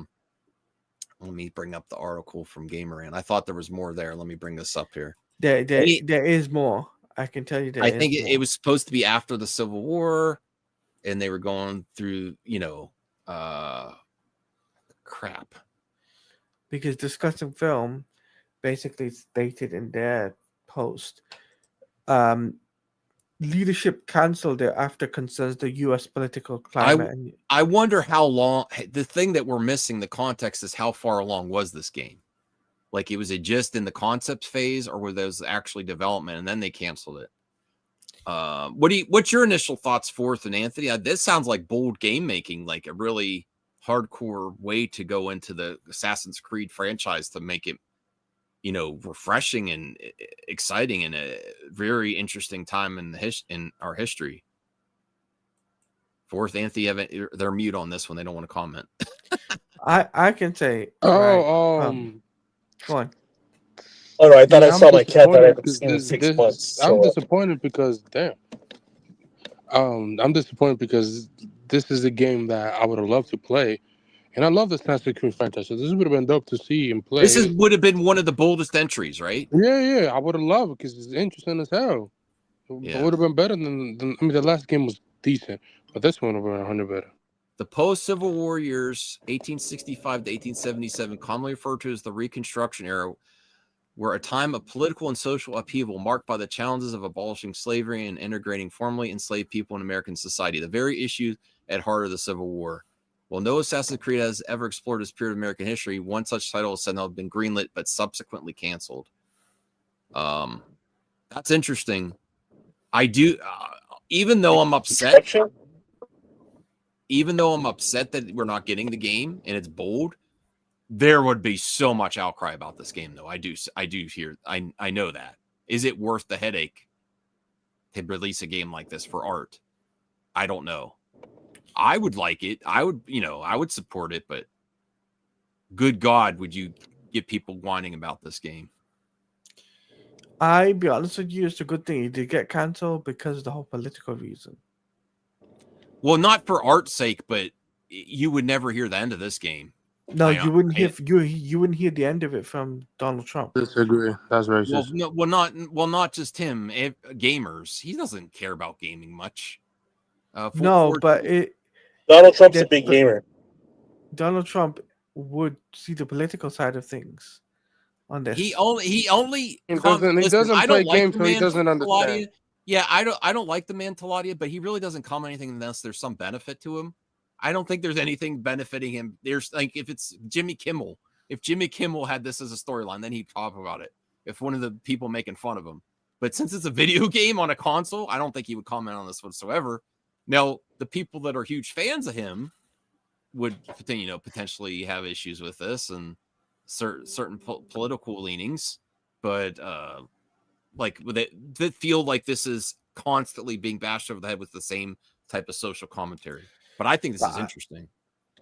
me bring up the article from Gamerant. I thought there was more there. Let me bring this up here. There is more. I can tell you that. I think it was supposed to be after the Civil War, and they were going through, crap. because Discussing Film basically stated in their post, leadership canceled it after concerns the U.S. political climate. I wonder how long. The thing that we're missing, the context, is how far along was this game? Like, was it just in the concept phase, or were those actually development and then they canceled it? What's your initial thoughts, Fourth and Anthony? This sounds like bold game making, like a really hardcore way to go into the Assassin's Creed franchise to make it, refreshing and exciting and a very interesting time in our history. Fourth, Anthony, they're mute on this one. They don't want to comment. I can say. Oh, go on. Oh no, I thought I saw my cat that I haven't because seen in 6 months. I'm disappointed because I'm disappointed because this is a game that I would have loved to play, and I love the Assassin's Creed franchise. So this would have been dope to see and play. This would have been one of the boldest entries, right? Yeah, I would have loved it because it's interesting as hell. Yeah. It would have been better than I mean, the last game was decent, but this one would have been 100 better. The post-Civil War years, 1865 to 1877, commonly referred to as the Reconstruction era, were a time of political and social upheaval marked by the challenges of abolishing slavery and integrating formerly enslaved people in American society, the very issue at heart of the Civil War. While no Assassin's Creed has ever explored this period of American history, one such title has said been greenlit but subsequently canceled. That's interesting. I do, even though I'm upset that we're not getting the game and it's bold, there would be so much outcry about this game, though. I do hear. I know that. Is it worth the headache to release a game like this for art? I don't know. I would like it. I would support it, but good God, would you get people whining about this game? I be honest with you, it's a good thing it did get canceled because of the whole political reason. Well, not for art's sake, but you would never hear the end of this game. No, you wouldn't hear you wouldn't hear the end of it from Donald Trump. Disagree. That's racist. Not just him. Gamers. He doesn't care about gaming much. But Donald Trump's a big gamer. Donald Trump would see the political side of things on this. He only doesn't play games, so he doesn't understand. Yeah, I don't like the man Taladia, but he really doesn't comment anything unless there's some benefit to him. I don't think there's anything benefiting him. There's like, if it's Jimmy Kimmel, if Jimmy Kimmel had this as a storyline, then he'd talk about it. If one of the people making fun of him, but since it's a video game on a console, I don't think he would comment on this whatsoever. Now, the people that are huge fans of him would, potentially have issues with this and certain political leanings, but that feel like this is constantly being bashed over the head with the same type of social commentary. But I think this is interesting.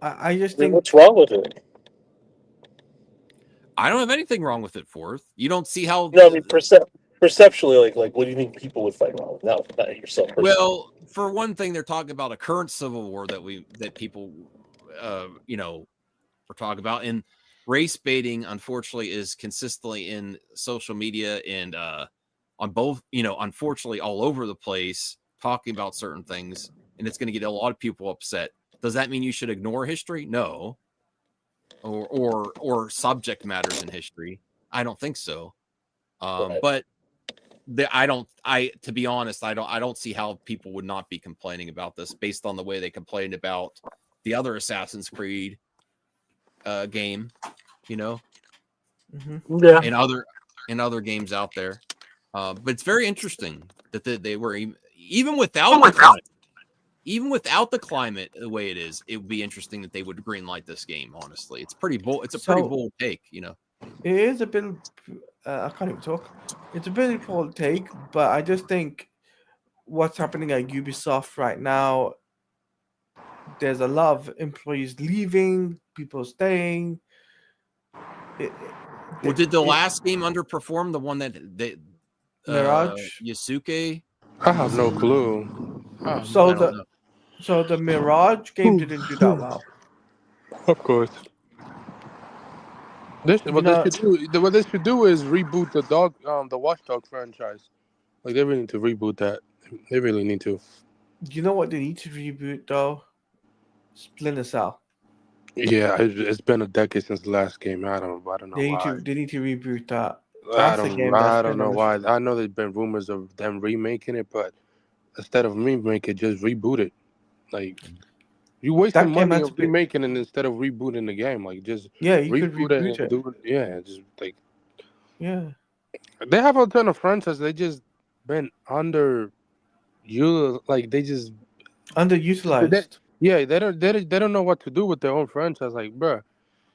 I just think, what's wrong with it? I don't have anything wrong with it, Fourth. You don't see how? No, I mean perceptually, like what do you think people would find wrong with? Not yourself. Personally. Well, for one thing, they're talking about a current civil war that people, we're talking about, and race baiting, unfortunately, is consistently in social media and on both, unfortunately, all over the place, talking about certain things. And it's going to get a lot of people upset. Does that mean you should ignore history? No. Or subject matters in history? I don't think so. But to be honest, I don't see how people would not be complaining about this based on the way they complained about the other Assassin's Creed game, Mm-hmm. Yeah, in other games out there. But it's very interesting that they were even without the climate the way it is, it would be interesting that they would greenlight this game. Honestly, it's pretty bold. It's a pretty bold take, It is a bit. I can't even talk. It's a pretty bold take, but I just think what's happening at Ubisoft right now. There's a lot of employees leaving, people staying. Did the last game underperform? The one that Mirage Yasuke? I have no clue. So the Mirage game didn't do that well. Of course. What they should do is reboot the Watchdog franchise. Like they really need to reboot that. They really need to. You know what they need to reboot though? Splinter Cell. Yeah, it's been a decade since the last game. I don't know why. They need to reboot that. That's a game that's I been don't know on the why. I know there's been rumors of them remaking it, but instead of remake it, just reboot it. Like you wasting that game money has of been. remaking it instead of rebooting the game. Like just Yeah, you could reboot it reboot and it. do it. Yeah, just like Yeah, they have a ton of franchises. They just been under you. Like they just underutilized. yeah, they don't know what to do with their own franchise. Like, bruh,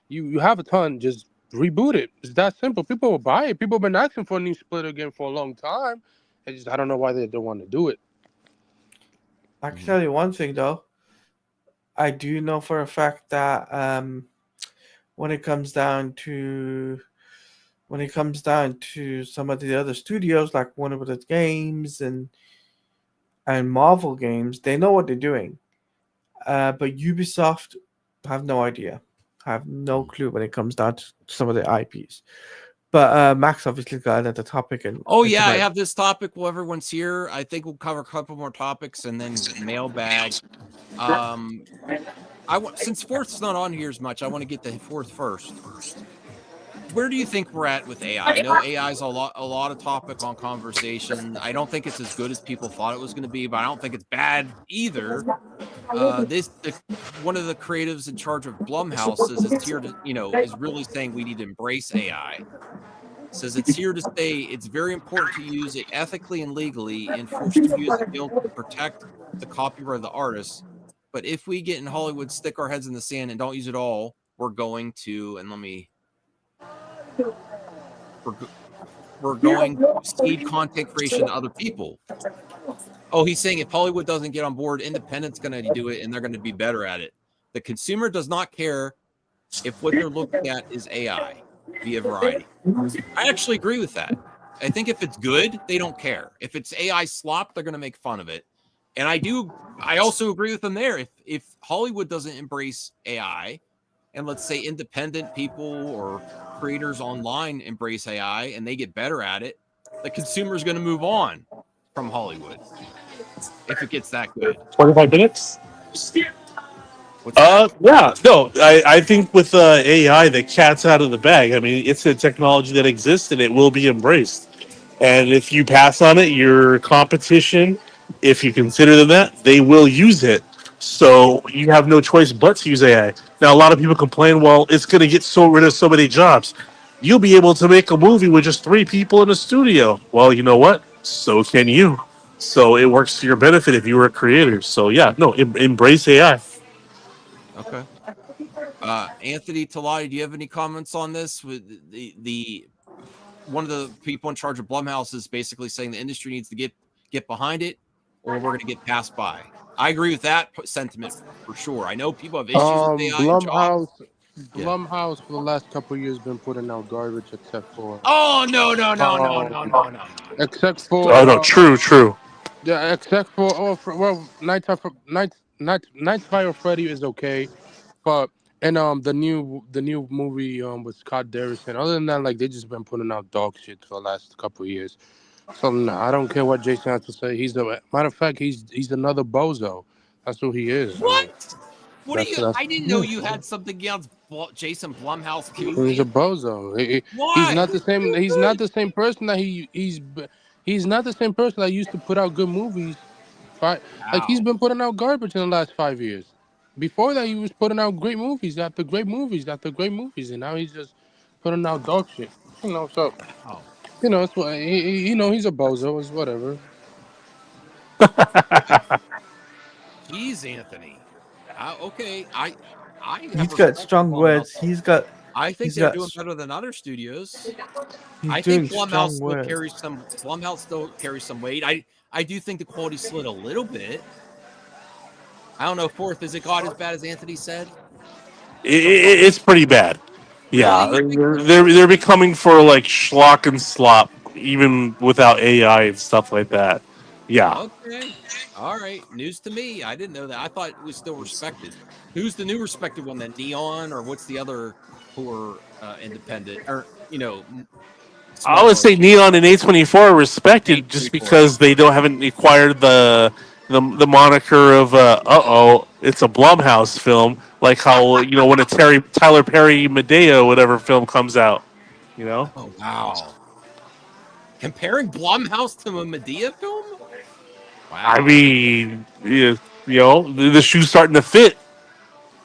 you have a ton, just reboot it. It's that simple. People will buy it. People have been asking for a new Splitter game for a long time. I don't know why they don't want to do it. I can tell you one thing though. I do know for a fact that when it comes down to some of the other studios like Warner Brothers Games and Marvel Games, they know what they're doing. But Ubisoft have no idea, have no clue when it comes down to some of the IPs. But Max obviously got another topic. And oh yeah, I have this topic. Well, everyone's here. I think we'll cover a couple more topics and then mailbag. Since fourth's not on here as much, I want to get to fourth first. Where do you think we're at with AI? I know AI is a lot of topic on conversation. I don't think it's as good as people thought it was going to be, but I don't think it's bad either. One of the creatives in charge of Blumhouse says it's here to, is really saying we need to embrace AI. Says it's here to stay. It's very important to use it ethically and legally, and forced to use it to protect the copyright of the artist. But if we get in Hollywood, stick our heads in the sand and don't use it all, we're going to, and we're going to cede content creation to other people. Oh, he's saying if Hollywood doesn't get on board, independent's going to do it, and they're going to be better at it. The consumer does not care if what they're looking at is AI via variety. I actually agree with that. I think if it's good, they don't care. If it's AI slop, they're going to make fun of it. And I also agree with them there. If Hollywood doesn't embrace AI, and let's say independent people or creators online embrace AI and they get better at it, the consumer is going to move on from Hollywood if it gets that good. 25 minutes? What's yeah, no, I think with AI, the cat's out of the bag. I mean, it's a technology that exists and it will be embraced. And if you pass on it, your competition, if you consider them that, they will use it. So you have no choice but to use AI. Now, a lot of people complain, well, it's going to get rid of so many jobs. You'll be able to make a movie with just 3 people in a studio. Well, you know what? So can you. So it works to your benefit if you were a creator. So yeah, no, embrace AI. Okay. Anthony Talati, do you have any comments on this? With the one of the people in charge of Blumhouse is basically saying the industry needs to get behind it, or we're going to get passed by. I agree with that sentiment for sure. I know people have issues with AI. Blumhouse for the last couple of years been putting out garbage, except for no. Except for true. Yeah, except for Nightfire Freddy is okay, but and the new movie with Scott Derrickson. Other than that, like they just been putting out dog shit for the last couple of years. So I don't care what Jason has to say. He's the matter of fact. He's another bozo. That's who he is. What? I didn't know you had something against Jason Blumhouse too. He's a bozo. He's not the same. He's not the same person that he's not the same person that used to put out good movies. Like he's been putting out garbage in the last 5 years. Before that, he was putting out great movies after great movies after great movies, and now he's just putting out dog shit. So it's what he's a bozo. It's whatever. Jeez, Anthony. Okay, he's got strong words. I think they're doing better than other studios. I think Blumhouse still carries some weight. I do think the quality slid a little bit. I don't know. Fourth, is it got as bad as Anthony said? It's pretty bad. Yeah, really? they're becoming for like schlock and slop, even without AI and stuff like that. Yeah. Okay. All right. News to me. I didn't know that. I thought it was still respected. Who's the new respected one then? Neon, or what's the other who are independent? Or I would say Neon and A24 are respected just because they haven't acquired the the moniker of it's a Blumhouse film, like how when a Tyler Perry Medea whatever film comes out, Oh wow! Comparing Blumhouse to a Medea film? Wow. I mean, the shoe's starting to fit.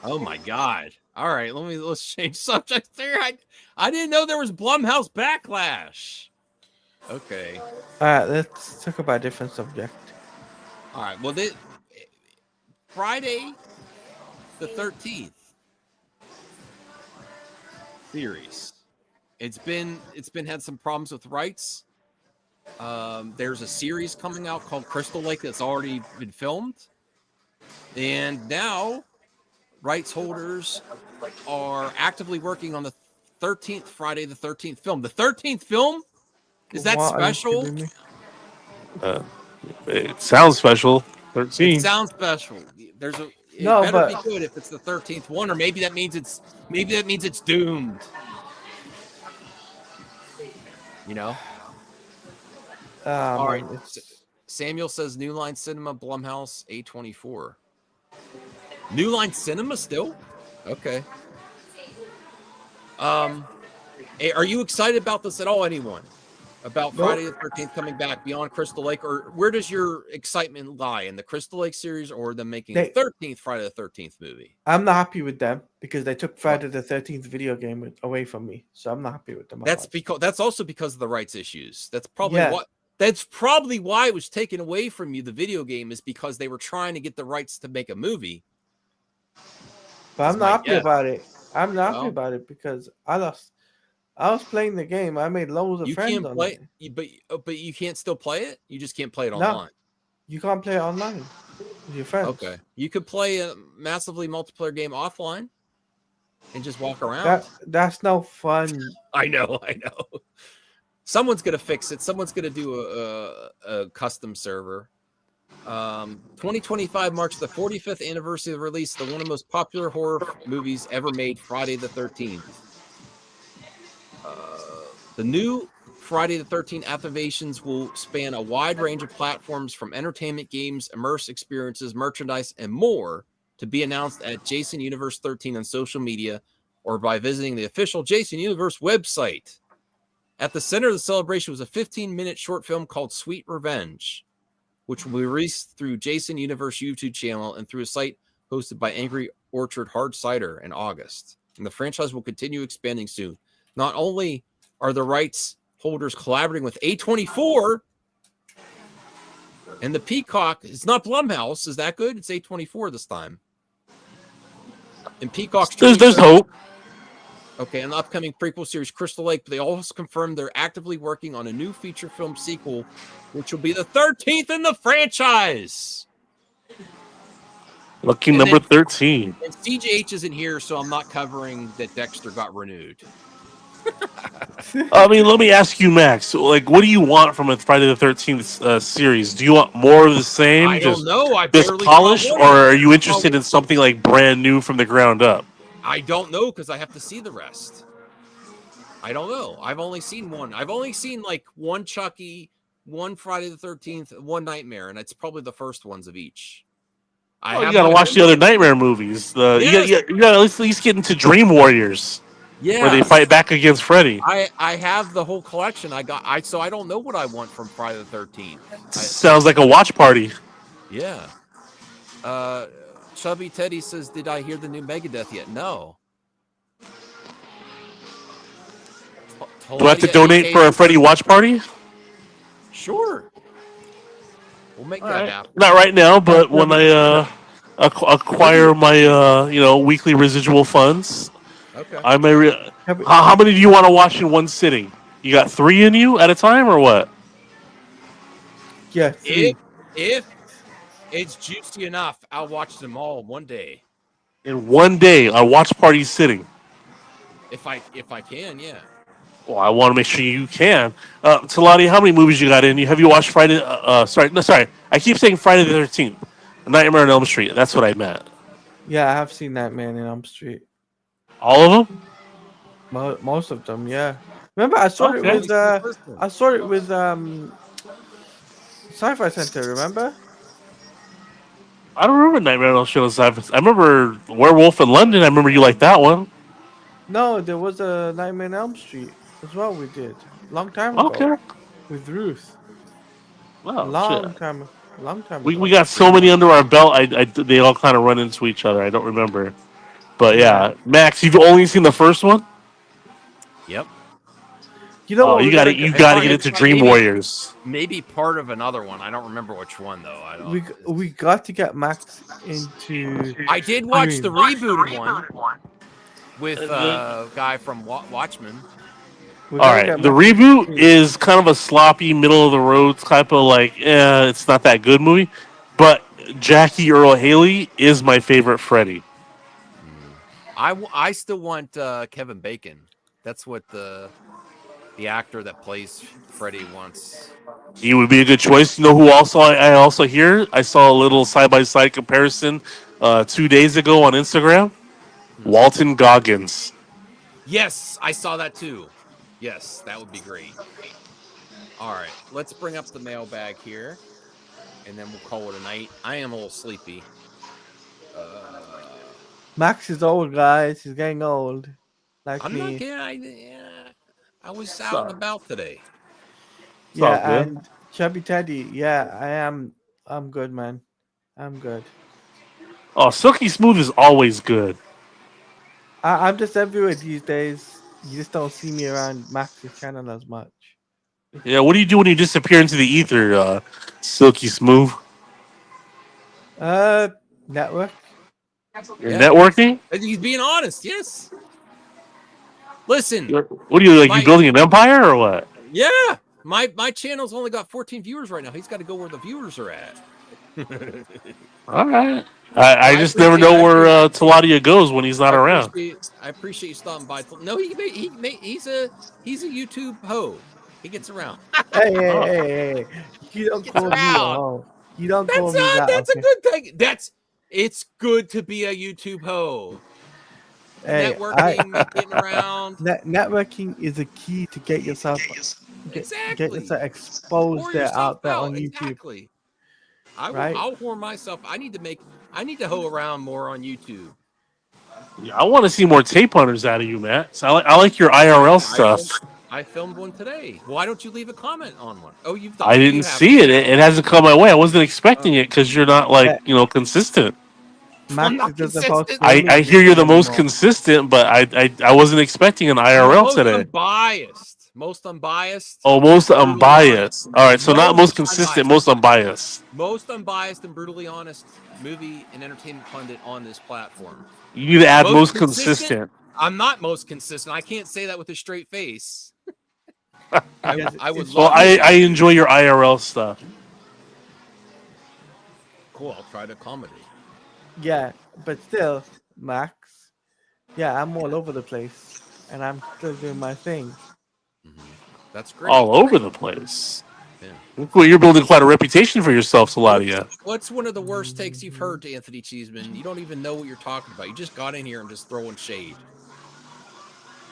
Oh my god! All right, let's change subjects there. I didn't know there was Blumhouse backlash. Okay. All right, let's talk about a different subject. All right. Well, Friday the 13th series. It's been had some problems with rights. There's a series coming out called Crystal Lake that's already been filmed, and now rights holders are actively working on the 13th Friday the 13th film. The 13th film? Is that special? It sounds special. 13. It sounds special. It better be good if it's the 13th one, or maybe that means it's doomed. All right. Samuel says New Line Cinema, Blumhouse, A24. New Line Cinema still? Okay. Are you excited about this at all, anyone? About Friday the 13th coming back beyond Crystal Lake? Or where does your excitement lie? In the Crystal Lake series or them making the 13th Friday the 13th movie? I'm not happy with them because they took Friday the 13th video game away from me. So I'm not happy with them. That's also because of the rights issues. That's probably why it was taken away from you. The video game is because they were trying to get the rights to make a movie. But I'm not happy about it. I'm not happy about it because I lost. I was playing the game. I made loads of friends. You can't play it, but you can't still play it. You just can't play it No, online. you can't play it online with your friends. Okay, you could play a massively multiplayer game offline and just walk around. That's no fun. I know. Someone's gonna fix it. Someone's gonna do a custom server. 2025 marks the 45th anniversary of the release of one of the most popular horror movies ever made, Friday the 13th. The new Friday the 13th activations will span a wide range of platforms, from entertainment, games, immersive experiences, merchandise, and more, to be announced at Jason Universe 13 on social media or by visiting the official Jason Universe website. At the center of the celebration was a 15-minute short film called Sweet Revenge, which will be released through Jason Universe YouTube channel and through a site hosted by Angry Orchard Hard Cider in August. And the franchise will continue expanding soon. Not only are the rights holders collaborating with A24 and the Peacock, it's not Blumhouse. Is that good? It's A24 this time. And Peacock's there's hope. Okay, and the upcoming prequel series Crystal Lake, but they also confirmed they're actively working on a new feature film sequel, which will be the 13th in the franchise. Lucky number 13. And CJH isn't here, so I'm not covering that Dexter got renewed. I mean, let me ask you, Max. Like, what do you want from a Friday the 13th series? Do you want more of the same? I don't know. I just barely polished, saw or one. are you interested in something like brand new from the ground up? I don't know because I have to see the rest. I don't know. I've only seen one. I've only seen like one Chucky, one Friday the 13th, one Nightmare, and it's probably the first ones of each. You got to watch the other Nightmare movies. Yes. You got to at least get into Dream Warriors. Yeah, where they fight back against Freddy. I have the whole collection. So I don't know what I want from Friday the 13th. Sounds like a watch party. Yeah. Chubby Teddy says, "Did I hear the new Megadeth yet?" No. Do I have to donate for a Freddy watch party? Sure. We'll make that happen. Not right now, but when I acquire my weekly residual funds. Okay. I may. How many do you want to watch in one sitting? You got 3 in you at a time, or what? Yeah. If it's juicy enough, I'll watch them all in one day. In one day, a watch party sitting. If I can, yeah. Well, I want to make sure you can. Talani, how many movies you got in? Have you watched Friday? Sorry. I keep saying Friday the 13th. Nightmare on Elm Street. That's what I meant. Yeah, I have seen that Man in Elm Street. All of them? Most of them, yeah. Remember, I saw it with Sci-Fi Center. Remember? I don't remember Nightmare on Elm Street. I remember Werewolf in London. I remember you liked that one. No, there was a Nightmare on Elm Street as well. We did long time ago Okay. with Ruth. Well, shit. Long time We ago. got so many under our belt. They all kind of run into each other. I don't remember. But yeah, Max, you've only seen the first one. Yep. You know Oh, what? you got to get into Dream Warriors. Maybe part of another one. I don't remember which one though. I don't. We got to get Max into. I did watch the rebooted one with guy from Watchmen. All right, the reboot is kind of a sloppy, middle of the road type of like, it's not that good movie. But Jackie Earl Haley is my favorite Freddy. I still want Kevin Bacon. That's what the actor that plays Freddy wants. He would be a good choice. You know who also I also hear? I saw a little side-by-side comparison 2 days ago on Instagram. Walton Goggins. Yes, I saw that too. Yes, that would be great. All right, let's bring up the mailbag here, and then we'll call it a night. I am a little sleepy. Max is old, guys. He's getting old. Like I'm me. not kidding. I was out and about today. Yeah, and Chubby Teddy. Yeah, I am. I'm good, man. I'm good. Oh, Silky Smooth is always good. I'm just everywhere these days. You just don't see me around Max's channel as much. Yeah, what do you do when you disappear into the ether, Silky Smooth? Network. You're networking? He's being honest. Yes. Listen. What are you like? You building an empire or what? Yeah, my channel's only got 14 viewers right now. He's got to go where the viewers are at. All right. I just never know where Taladia goes when he's not around. I appreciate you stopping by. No, he's a YouTube hoe. He gets around. Hey. You don't call me a hoe. You don't call me that. That's a good thing. It's good to be a YouTube hoe. Hey, Networking, getting around. Networking is a key to get yourself get yourself exposed there out there on YouTube. Exactly. I'll whore myself. I need to hoe around more on YouTube. Yeah, I want to see more tape hunters out of you, Matt. So I like your IRL stuff. I filmed one today. Why don't you leave a comment on one? Oh, I didn't see it. It hasn't come my way. I wasn't expecting it because you're not consistent. I hear you're the most consistent, but I wasn't expecting an IRL today. Most unbiased. Oh, most unbiased. All right, so not most consistent, most unbiased. Most unbiased and brutally honest movie and entertainment pundit on this platform. You need to add most consistent. I'm not most consistent. I can't say that with a straight face. I would. Well, I enjoy your IRL stuff. Cool. I'll try to accommodate. Yeah, but still, Max. Yeah, I'm all over the place, and I'm still doing my thing. That's great. All over the place. Yeah. Well, you're building quite a reputation for yourself, Saladia. What's one of the worst takes you've heard to Anthony Cheeseman? You don't even know what you're talking about. You just got in here and just throwing shade.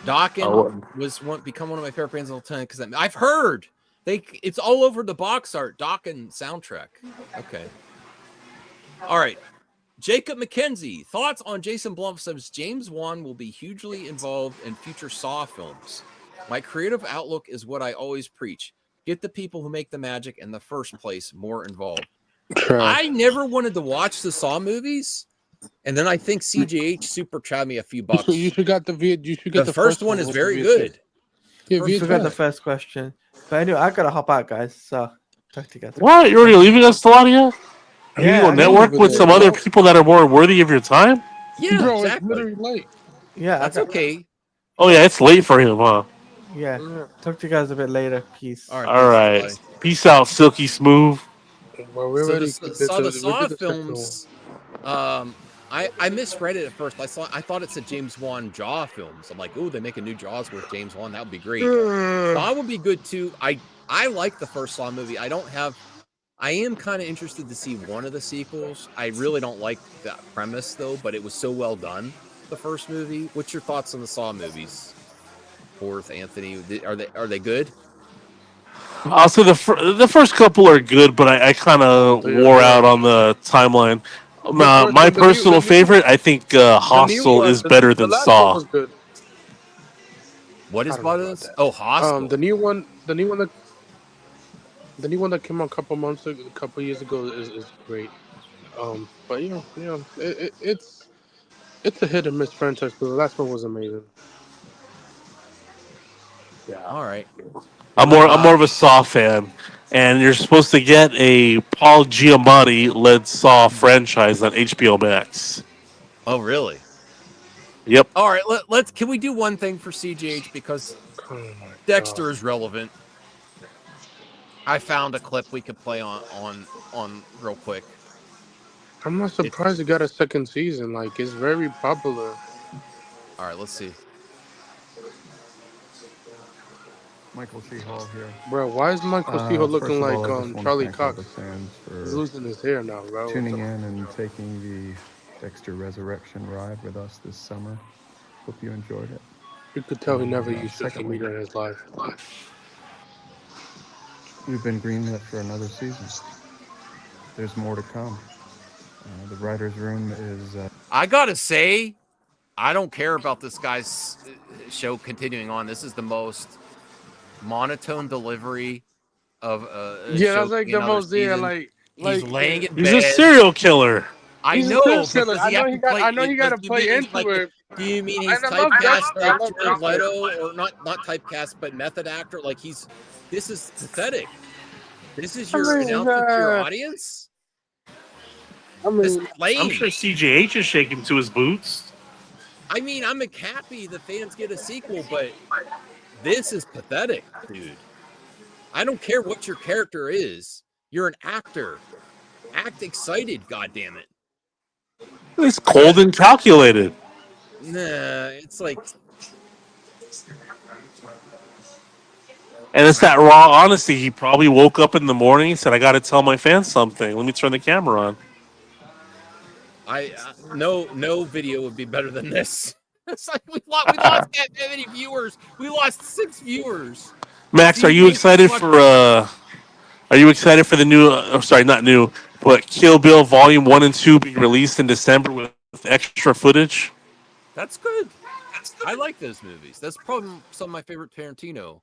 Dokken become one of my favorite bands of all time because I've heard it's all over the box art. Dokken soundtrack. Okay. All right. Jacob McKenzie, thoughts on Jason Blum's James Wan will be hugely involved in future Saw films. My creative outlook is what I always preach. Get the people who make the magic in the first place more involved. I never wanted to watch the Saw movies, and then I think CJH super chatted me a few bucks. You should get the first one is very good. You forgot the first question. But anyway, I gotta hop out, guys. So talk together. What? You're already leaving us, Taladia? Are you going to network with some other people that are more worthy of your time? Yeah, bro, exactly. It's literally late. Yeah, that's okay. Oh yeah, it's late for him, huh? Yeah. Talk to you guys a bit later. Peace. All right. Peace out, Silky Smooth. Well, the Saw films. I misread it at first. I thought it said James Wan Jaw films. I'm like, oh, they make a new Jaws with James Wan. That would be great. Saw would be good too. I like the first Saw movie. I am kind of interested to see one of the sequels. I really don't like that premise though, but it was so well done. The first movie. What's your thoughts on the Saw movies? Fourth, Anthony, are they good? I'll say the first couple are good, but I kind of wore out on the timeline. My personal favorite, I think Hostel is better The than last one Saw. was good. What is better than Oh, Hostel. The new one that came out a couple months ago, a couple years ago is great. But it's a hit and miss franchise. But the last one was amazing. Yeah. All right. I'm more of a Saw fan, and you're supposed to get a Paul Giamatti led Saw franchise on HBO Max. Oh, really? Yep. All right. Let's. Can we do one thing for CGH because Dexter is relevant? I found a clip we could play on real quick. I'm not surprised it got a second season. Like, it's very popular. All right, let's see. Michael C. Hall here. Bro, why is Michael C. Hall looking like Charlie Cox? Fans for He's losing his hair now, bro. tuning in and taking the Dexter Resurrection ride with us this summer. Hope you enjoyed it. You could tell he never used social media in his life. We've been greenlit for another season. There's more to come. The writer's room is... I gotta say, I don't care about this guy's show continuing on. This is the most monotone delivery of yeah, that's like the most he's laying in bed. He's a serial killer. I He's a know. serial killer. I know he got to play into it. Do you mean he's typecast like Jared Leto, or not typecast, but method actor? Like this is pathetic. This is your announcement to your audience. I mean, I'm sure CJH is shaking to his boots. I mean, I'm happy the fans get a sequel, but this is pathetic, dude. I don't care what your character is. You're an actor. Act excited, goddammit. It's cold and calculated. Nah, it's like... And it's that raw honesty. He probably woke up in the morning and said, I got to tell my fans something. Let me turn the camera on. No video would be better than this. It's like we lost that many viewers. We lost 6 viewers. Max, are you excited for the new sorry, not new, but Kill Bill Volume 1 and 2 being released in December with extra footage? That's good. I like those movies. That's probably some of my favorite Tarantino.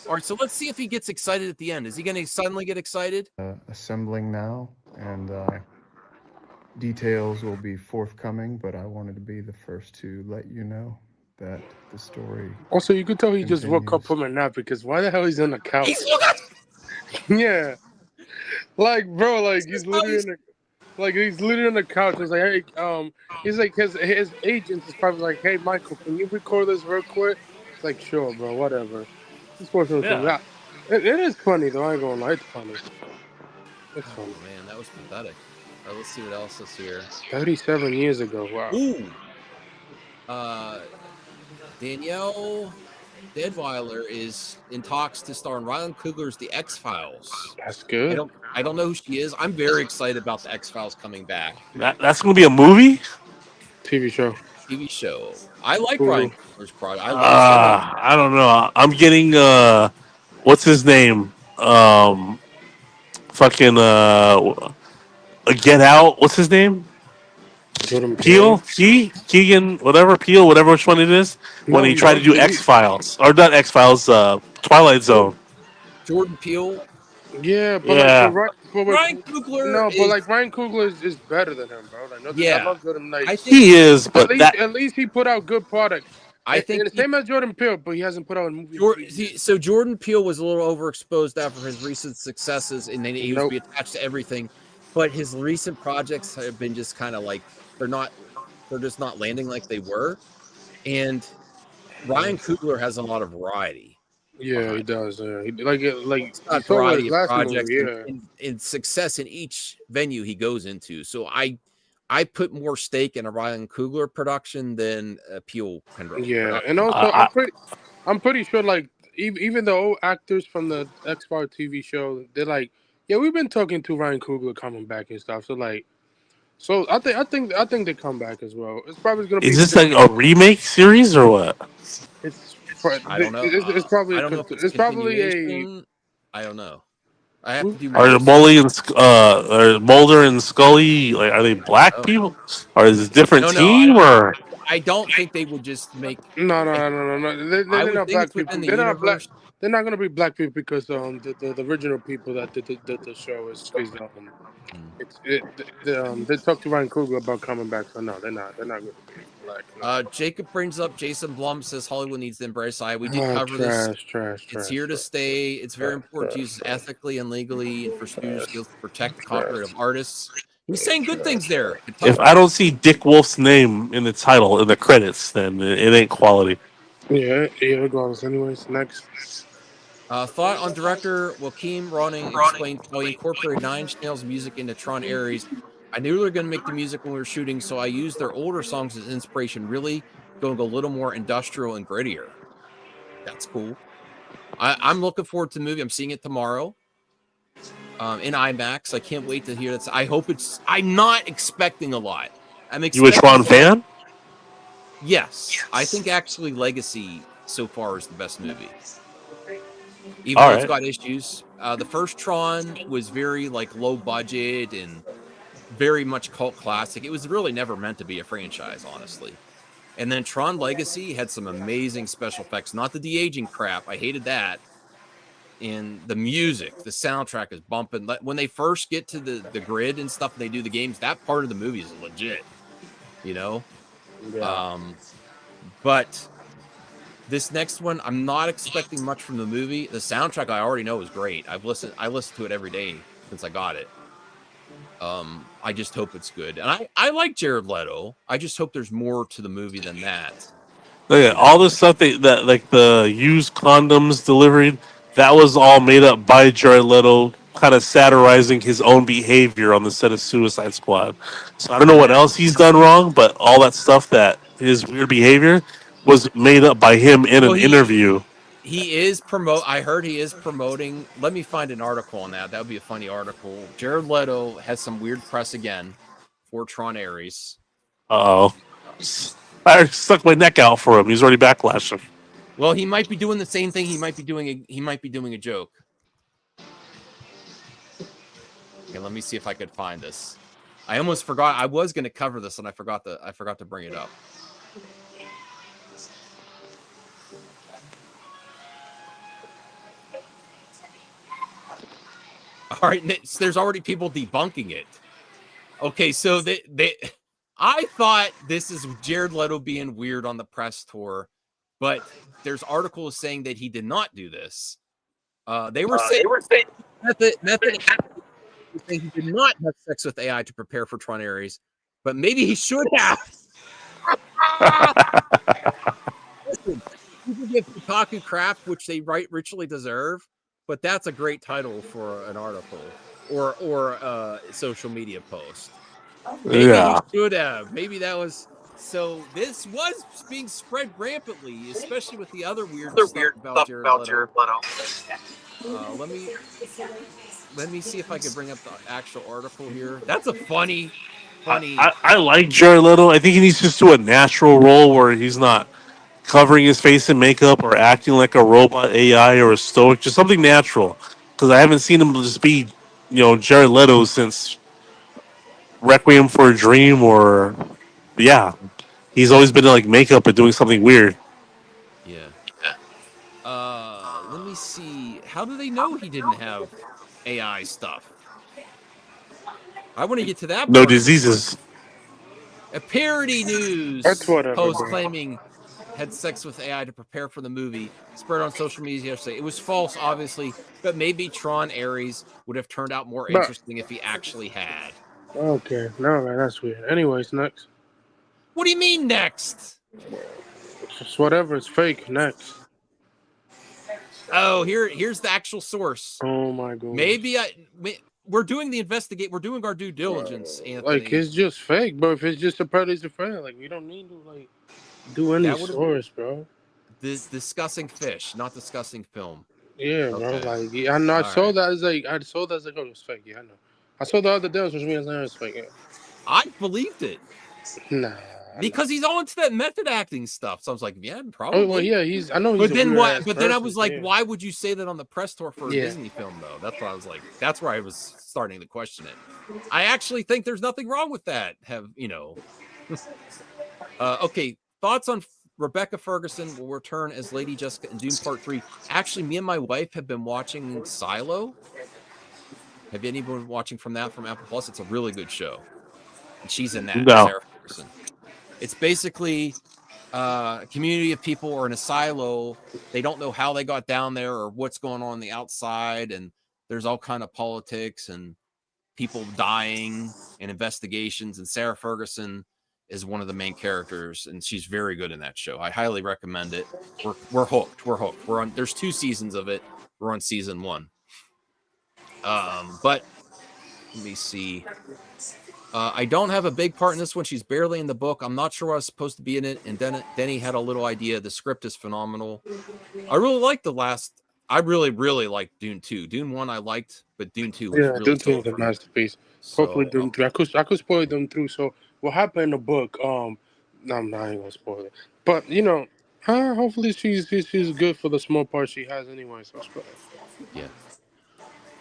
All right, so let's see if he gets excited at the end. Is he going to suddenly get excited? Assembling now, and details will be forthcoming, but I wanted to be the first to let you know that the story... Also, you could tell he just woke up from a nap, because why the hell he's on the couch? Yeah. Like, bro, like, he's literally on the couch. He's like, hey, he's like, his agent is probably like, hey, Michael, can you record this real quick? It's like, sure, bro, whatever. Just working with him. It is funny, though. I ain't gonna lie, it's funny. It's funny. Oh, man, that was pathetic. All right, let's see what else is here. 37 years ago, wow. Ooh. Danielle Deadweiler is in talks to star in Ryan Coogler's The X-Files. That's good. I don't know who she is. I'm very excited about The X-Files coming back. That's going to be a movie? TV show. I like Ryan Coogler's project. I don't know. I'm getting what's his name? Get Out. What's his name? Peele? Keegan, whatever, Peele, whatever which one it is. When he tried to do X-Files. Or not X-Files, Twilight Zone. Jordan Peele. Yeah, but yeah. Ryan Coogler. No, but like Ryan Coogler is better than him, bro. Like, I love Jordan. Like, he is, but at least he put out good product. I think the same as Jordan Peele, but he hasn't put out a movie. So Jordan Peele was a little overexposed after his recent successes, and then he used to be attached to everything. But his recent projects have been just kind of like they're just not landing like they were. And Ryan Coogler has a lot of variety. Yeah, he does. Like a variety of projects and success in each venue he goes into. So I put more stake in a Ryan Coogler production than a Peele. Yeah, and also I'm pretty sure like even the old actors from the X-Files TV show, they're like, yeah, we've been talking to Ryan Coogler coming back and stuff. So I think they come back as well. It's probably gonna be. Is this like a remake series or what? I don't know. It's probably. I don't know if it's probably a. I don't know. I have to do Are research. Are Mulder and Scully, like, are they black people? Or is it a different No, team? Or I don't think they would just make. No. I They're would not think black it's within people. the They're not black. universe. They're not gonna be black people because the original people that did the show is they talked to Ryan Coogler about coming back. So no, they're not gonna be black. No. Jacob brings up Jason Blum says Hollywood needs to embrace AI. We did Oh, cover this. trash. It's here to stay. It's very important to use ethically and legally and for studios to protect the copyright of artists. He's saying good things there. if I don't see Dick Wolf's name in the title in the credits, then it ain't quality. Yeah, regardless. Anyways, next. Thought on director Joaquin Ronning explained how he incorporated Nine Inch Nails music into Tron Ares. I knew they were going to make the music when we were shooting, so I used their older songs as inspiration, really going a little more industrial and grittier. That's cool. I'm looking forward to the movie. I'm seeing it tomorrow in IMAX. I can't wait to hear that. I hope it's. I'm not expecting a lot. You a Tron fan? Yes. I think actually Legacy so far is the best movie. Even though it's got issues. The first Tron was very like low budget and very much cult classic. It was really never meant to be a franchise, honestly. And then Tron Legacy had some amazing special effects. Not the de-aging crap. I hated that. And the music, the soundtrack is bumping. When they first get to the grid and stuff, and they do the games, that part of the movie is legit. You know? Yeah. But this next one, I'm not expecting much from the movie. The soundtrack I already know is great. I listen to it every day since I got it. I just hope it's good. And I like Jared Leto. I just hope there's more to the movie than that. Look at all the stuff that like the used condoms delivered. That was all made up by Jared Leto, kind of satirizing his own behavior on the set of Suicide Squad. So I don't know what else he's done wrong, but all that stuff that his weird behavior was made up by him in an interview. He is I heard he is promoting. Let me find an article on that. That would be a funny article. Jared Leto has some weird press again for Tron Ares. Uh-oh. I stuck my neck out for him. He's already backlashing. Well, he might be doing the same thing. He might be doing a joke. Okay, let me see if I could find this. I almost forgot. I was going to cover this, and I forgot to bring it up. All right, there's already people debunking it. Okay, so I thought this is Jared Leto being weird on the press tour, but there's articles saying that he did not do this. They were saying he did not have sex with AI to prepare for Tron Ares, but maybe he should have. Listen, people give Kotaku crap, which they richly deserve, but that's a great title for an article or a social media post. Maybe he should have. Maybe that was. So this was being spread rampantly, especially with the other weird stuff about Jared Leto. Let me see if I can bring up the actual article here. That's a funny. I like Jared Leto. I think he needs to just do a natural role where he's not covering his face in makeup or acting like a robot AI or a stoic. Just something natural. Because I haven't seen him just be, Jared Leto since Requiem for a Dream or, he's always been in like makeup or doing something weird. Yeah. Let me see. How do they know he didn't have AI stuff? I want to get to that. No diseases. A parody news post claiming had sex with AI to prepare for the movie spread on social media yesterday. It was false, obviously, but maybe Tron Ares would have turned out more interesting if he actually had. Okay, no, man, that's weird. Anyways, next. What do you mean next? Just whatever, it's fake. Next. Oh, here's the actual source. Oh my god. Maybe we're doing the investigate. We're doing our due diligence, Anthony. Like it's just fake, bro. If it's just a Predator fan, like we don't need to do any source, bro. This discussing fish, not discussing film. Yeah, bro. Like I saw that as like oh, it's fake. Yeah, I know. I saw the other day, which means it's fake. Yeah. I believed it. Nah. Because he's all into that method acting stuff. So I was like, yeah, probably. Oh well, yeah, I know he's. But then what? But then I was like, why would you say that on the press tour for a Disney film, though? That's why I was like, that's where I was starting to question it. I actually think there's nothing wrong with that. Okay, thoughts on Rebecca Ferguson will return as Lady Jessica in Dune Part 3. Actually, me and my wife have been watching Silo. Have anyone been watching from Apple Plus? It's a really good show. And she's in that, Sarah Ferguson. It's basically a community of people are in a silo. They don't know how they got down there or what's going on the outside. And there's all kind of politics and people dying and investigations. And Sarah Ferguson is one of the main characters, and she's very good in that show. I highly recommend it. We're hooked. We're on. There's 2 seasons of it. We're on season 1. But let me see. I don't have a big part in this one. She's barely in the book. I'm not sure I was supposed to be in it. And Denny had a little idea. The script is phenomenal. I really liked I really, really liked Dune 2. Dune 1 I liked, but Dune 2 was really Dune 2 is a masterpiece. Hopefully Dune 3. I could spoil Dune 3. So what happened in the book? No, I'm not even gonna spoil it. But hopefully she's good for the small part she has anyway. So yeah.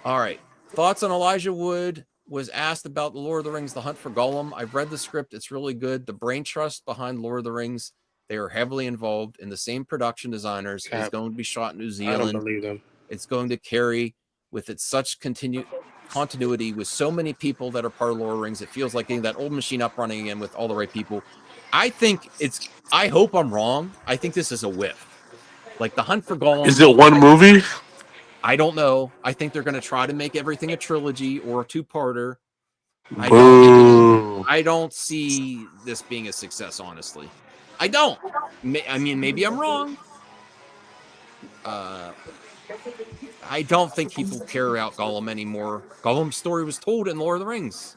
All right. Thoughts on Elijah Wood was asked about The Lord of the Rings, The Hunt for Gollum. I've read the script. It's really good. The brain trust behind Lord of the Rings, they are heavily involved in the same production designers. It's going to be shot in New Zealand. I don't believe them. It's going to carry with it such continuity with so many people that are part of Lord of the Rings. It feels like getting that old machine up running again with all the right people. I hope I'm wrong. I think this is a whiff. Like The Hunt for Gollum. Is it one movie? I don't know. I think they're going to try to make everything a trilogy or a 2-parter. I don't see this being a success, honestly. I don't. I mean, maybe I'm wrong. I don't think people care about Gollum anymore. Gollum's story was told in Lord of the Rings.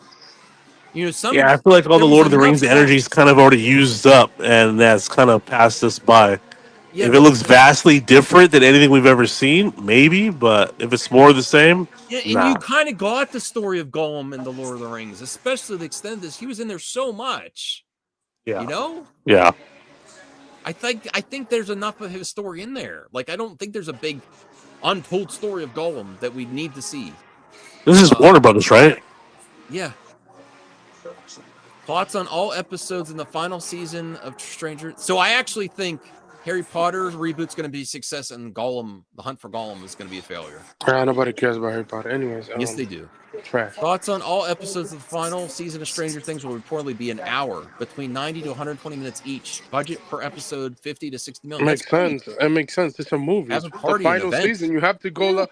I feel like all the Lord of the Rings energy is kind of already used up, and that's kind of passed us by. Yeah, if it looks vastly different than anything we've ever seen, maybe. But if it's more of the same, and you kind of got the story of Gollum in the Lord of the Rings, especially the extent that he was in there so much. Yeah. Yeah. I think there's enough of his story in there. Like, I don't think there's a big untold story of Gollum that we need to see. This is Warner Brothers, right? Yeah. Thoughts on all episodes in the final season of Stranger? So I actually think Harry Potter reboot's going to be a success, and Gollum, The Hunt for Gollum, is going to be a failure. Nobody cares about Harry Potter, anyways. Yes, they do. Trash. Thoughts on all episodes of the final season of Stranger Things will reportedly be an hour, between 90 to 120 minutes each. Budget per episode 50 to 60 million. Makes sense. It makes sense. It's a movie. Have a It's party, the final an event. season. You have to go.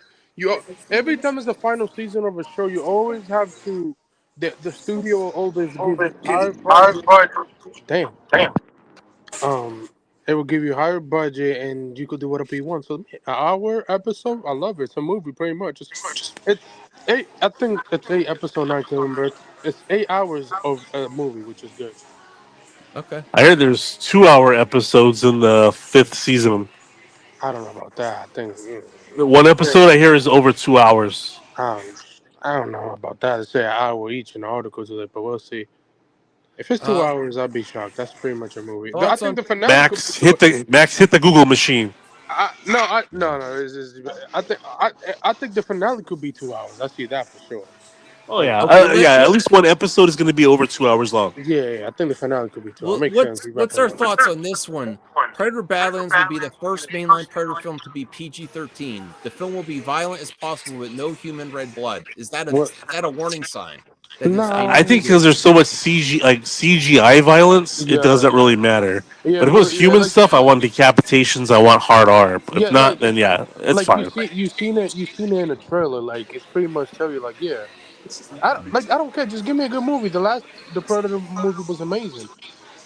Every time it's the final season of a show, you always have to. The studio will always give higher budget. Damn. It will give you higher budget, and you could do whatever you want. So, an hour episode, I love it. It's a movie, pretty much. It's 8. I think it's 8 episode 19, but it's 8 hours of a movie, which is good. Okay. I heard there's 2-hour episodes in the 5th season. I don't know about that. I think one episode I hear is over 2 hours. I don't know about that. It's an hour each in the articles of it, but we'll see. If it's 2 hours, I'll be shocked. That's pretty much a movie. But I think the finale. Max hit the Google machine. No. I think the finale could be 2 hours. I see that for sure. Oh yeah, at least one episode is going to be over 2 hours long. Yeah, I think the finale could be 2 hours. Makes sense. What's our thoughts on this one? Predator Badlands will be the first mainline Predator film to be PG-13. The film will be violent as possible with no human red blood. Is that a warning sign? I think because there's so much CGI violence, it doesn't really matter. Yeah, but if it was human stuff, I want decapitations, I want hard R. But if not, then it's fine. You've seen it in the trailer. Like, it's pretty much tell you, like, yeah. I don't care. Just give me a good movie. The Predator movie was amazing,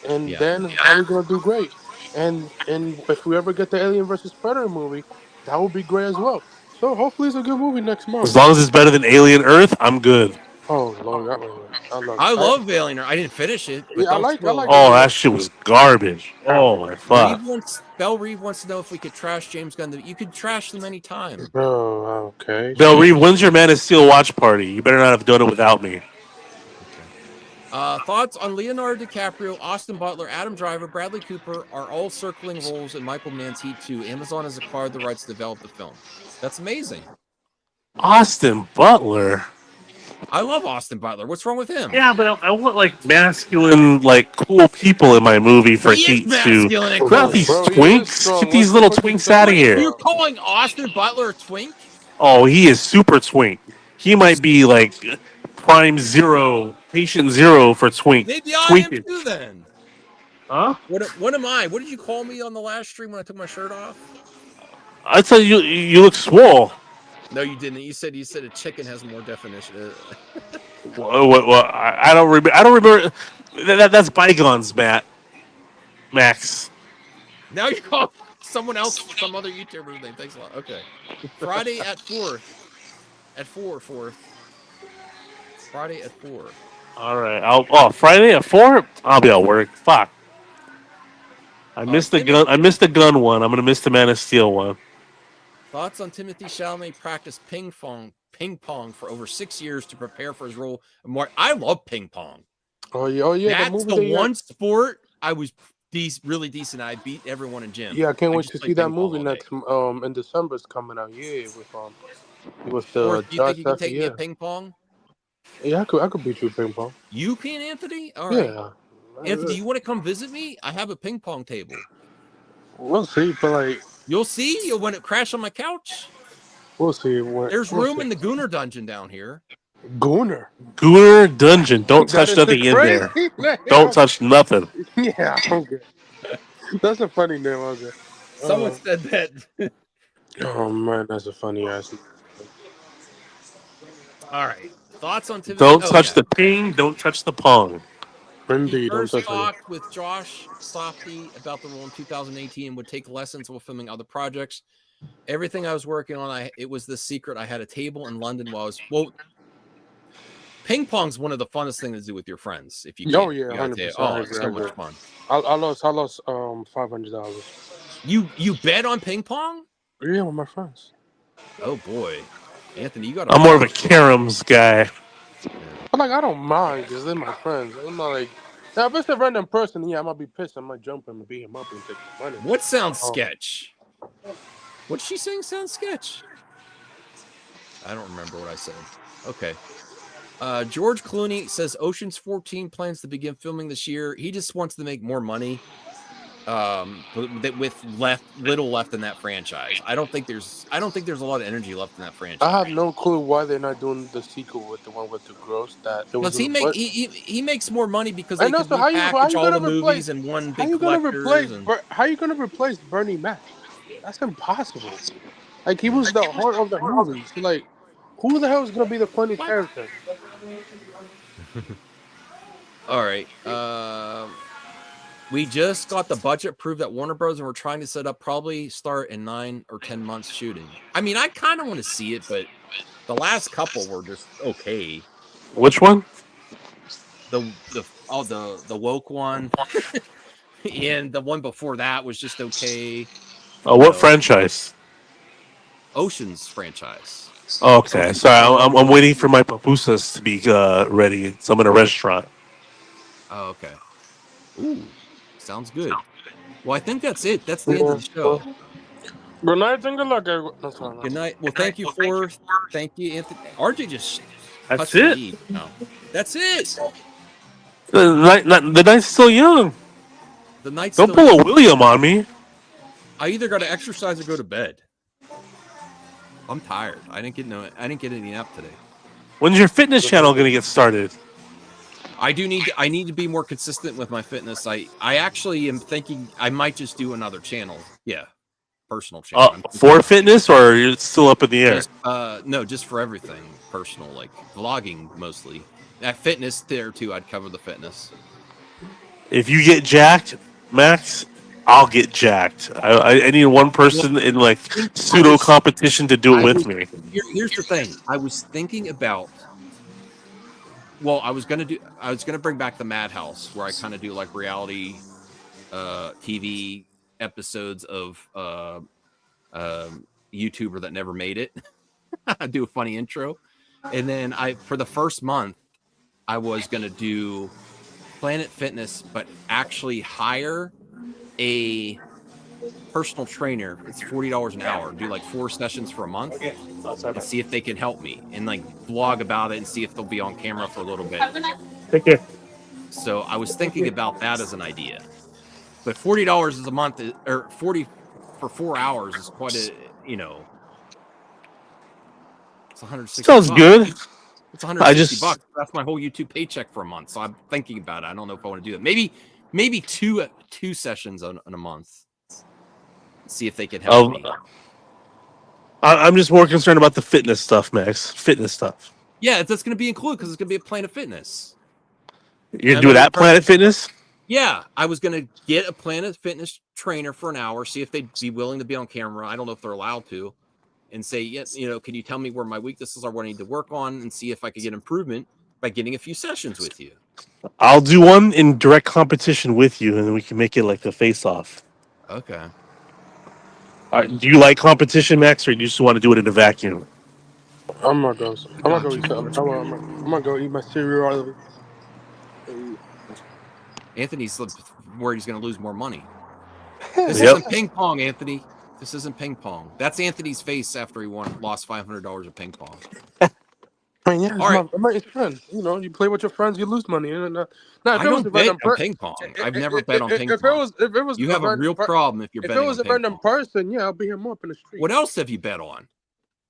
and then how we gonna do great? And if we ever get the Alien versus Predator movie, that would be great as well. So hopefully it's a good movie next month. As long as it's better than Alien Earth, I'm good. Oh Lord, I love Alien. I didn't finish it. But I like. Oh, that shit was garbage. Oh my fuck. Belle Reeve wants to know if we could trash James Gunn. You could trash them anytime. Oh, okay. Belle Reeve, when's your Man of Steel watch party? You better not have done it without me. Thoughts on Leonardo DiCaprio, Austin Butler, Adam Driver, Bradley Cooper are all circling roles in Michael Mann's Heat 2. Amazon has acquired the rights to develop the film. That's amazing. Austin Butler. I love Austin Butler. What's wrong with him? Yeah, but I want like masculine, like cool people in my movie for Heat 2. Not these twinks. Get these little twinks out of here. You're calling Austin Butler a twink? Oh, he is super twink. He might be like prime zero, patient zero for twink. Maybe I am Twinking. too then. Huh? What am I? What did you call me on the last stream when I took my shirt off? I tell you look swole. No, you didn't. You said a chicken has more definition. Well, I don't remember. I don't remember. That's bygones, Max. Now you call someone else, some other YouTuber's name. Thanks a lot. Okay. Friday at 4. At 4. Friday at 4. All right. Friday at 4. I'll be at work. Fuck. I missed the gun. I missed the gun one. I'm gonna miss the Man of Steel one. Thoughts on Timothy Chalamet practiced ping pong for over 6 years to prepare for his role. I love ping pong. Oh yeah. That's the one sport I was really decent. I beat everyone in gym. Yeah, I can't wait to see that movie next in December. It's coming out. Yeah, with the. Or do you think you can take me at ping pong? Yeah, I could beat you at ping pong. You can, Anthony? All right. Yeah. Anthony, you want to come visit me? I have a ping pong table. We'll see, but like you'll see. You'll when it crash on my couch. We'll see. There's room in the Gunner dungeon down here. Gunner dungeon. Don't touch nothing in there. Don't touch nothing. Yeah, okay. That's a funny name. Okay. Someone said that. Oh man, that's a funny ass. All right. Thoughts on Timothy? Don't touch the ping. Don't touch the pong. Indeed. First talked with Josh Softy about the role in 2018 and would take lessons while filming other projects. Everything I was working on, it was the secret. I had a table in London while I was ping pong's one of the funnest things to do with your friends. If you can. Oh yeah, 100%. Oh, it's so much fun. I lost $500. You bet on ping pong? Yeah, with my friends. Oh boy, Anthony, you got. I'm more of a caroms guy. But like, I don't mind because they're my friends. I'm not like, now if it's a random person, yeah, I might be pissed. I might jump him and beat him up and take the money. What sounds sketch? What's she saying sounds sketch? I don't remember what I said. Okay. George Clooney says Ocean's 14 plans to begin filming this year. He just wants to make more money. With little left in that franchise. I don't think there's a lot of energy left in that franchise. I have no clue why they're not doing the sequel with the one with the gross that. Because he makes more money because they can repackage all the movies in one big collector. How are you gonna replace Bernie Mac? That's impossible. Like he was the heart of the movie. So, like, who the hell is gonna be the funny character? All right. We just got the budget approved at Warner Bros. And we're trying to set up probably start in 9 or 10 months shooting. I mean, I kind of want to see it, but the last couple were just okay. Which one? The woke one, and the one before that was just okay. Oh, what franchise? Ocean's franchise. Okay, sorry, I'm waiting for my pupusas to be ready. So I'm in a restaurant. Oh, okay. Ooh. Sounds good. Well, I think that's it. That's the end of the show. Good night and good luck. Good night. Well, thank you, Anthony. RJ just. That's it. No. That's it. The night's still young. The night's. Don't pull a William on me. I either got to exercise or go to bed. I'm tired. I didn't get any nap today. When's your fitness channel gonna get started? I need to be more consistent with my fitness. I actually am thinking I might just do another channel. Yeah. Personal channel. For fitness, or you're still up in the air? No, just for everything. Personal, like vlogging mostly. At fitness there too, I'd cover the fitness. If you get jacked, Max, I'll get jacked. I need one person in like pseudo competition to do it with me. Here's the thing. I was thinking about. Well, I was gonna bring back the Madhouse, where I kind of do like reality TV episodes of YouTuber that never made it. I do a funny intro, and then for the first month, I was going to do Planet Fitness, but actually hire a personal trainer. It's $40 an hour. Do like 4 sessions for a month and see if they can help me and like vlog about it and see if they'll be on camera for a little bit. Take care. So I was thinking about that as an idea. But $40 is a month, or 40 for 4 hours is quite a, you know, it's 160 Sounds bucks. good. It's 160 bucks. That's my whole YouTube paycheck for a month. So I'm thinking about it. I don't know if I want to do that. Maybe two sessions on a month. See if they can help me. I'm just more concerned about the fitness stuff, Max. Fitness stuff. Yeah, that's going to be included because it's going to be a Planet Fitness. You're gonna do it at Planet Fitness? Yeah, I was going to get a Planet Fitness trainer for an hour, see if they'd be willing to be on camera. I don't know if they're allowed to, and say, yeah, you know, can you tell me where my weaknesses are, what I need to work on, and see if I could get improvement by getting a few sessions with you. I'll do one in direct competition with you, and then we can make it like a face-off. Okay. Do you like competition, Max, or do you just want to do it in a vacuum? I'm gonna go eat something. I'm gonna go eat my cereal. Anthony's worried he's going to lose more money. This isn't ping pong, Anthony. This isn't ping pong. That's Anthony's face after he lost $500 of ping pong. I mean, yeah, it's fun. You know, you play with your friends, you lose money. Now, I don't bet on ping pong. I've never bet on ping pong. If it was, you have a real problem if you're betting on ping pong. If it was a random person, yeah, I'll be him up in the street. What else have you bet on?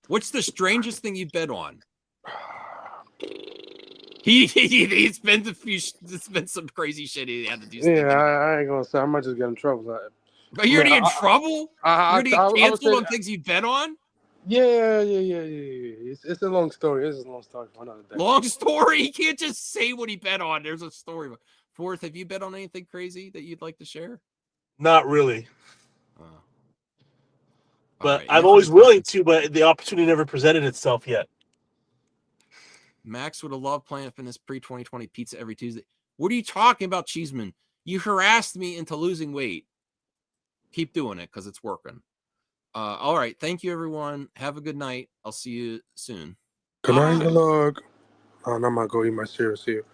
What's the strangest thing you bet on? He's been it's been some crazy shit he had to do. Yeah, I ain't gonna say. I might just get in trouble. Are you already in trouble? You're already canceled on things you bet on? Yeah. It's a long story. It's a long story for another day. Long story? He can't just say what he bet on. There's a story. Fourth, have you bet on anything crazy that you'd like to share? Not really. But right, I'm always willing to, but the opportunity never presented itself yet. Max would have loved Planet Fitness pre-2020 pizza every Tuesday. What are you talking about, Cheeseman? You harassed me into losing weight. Keep doing it because it's working. All right. Thank you, everyone. Have a good night. I'll see you soon. Good night, log. Oh, I'm gonna go eat my cereal. See you.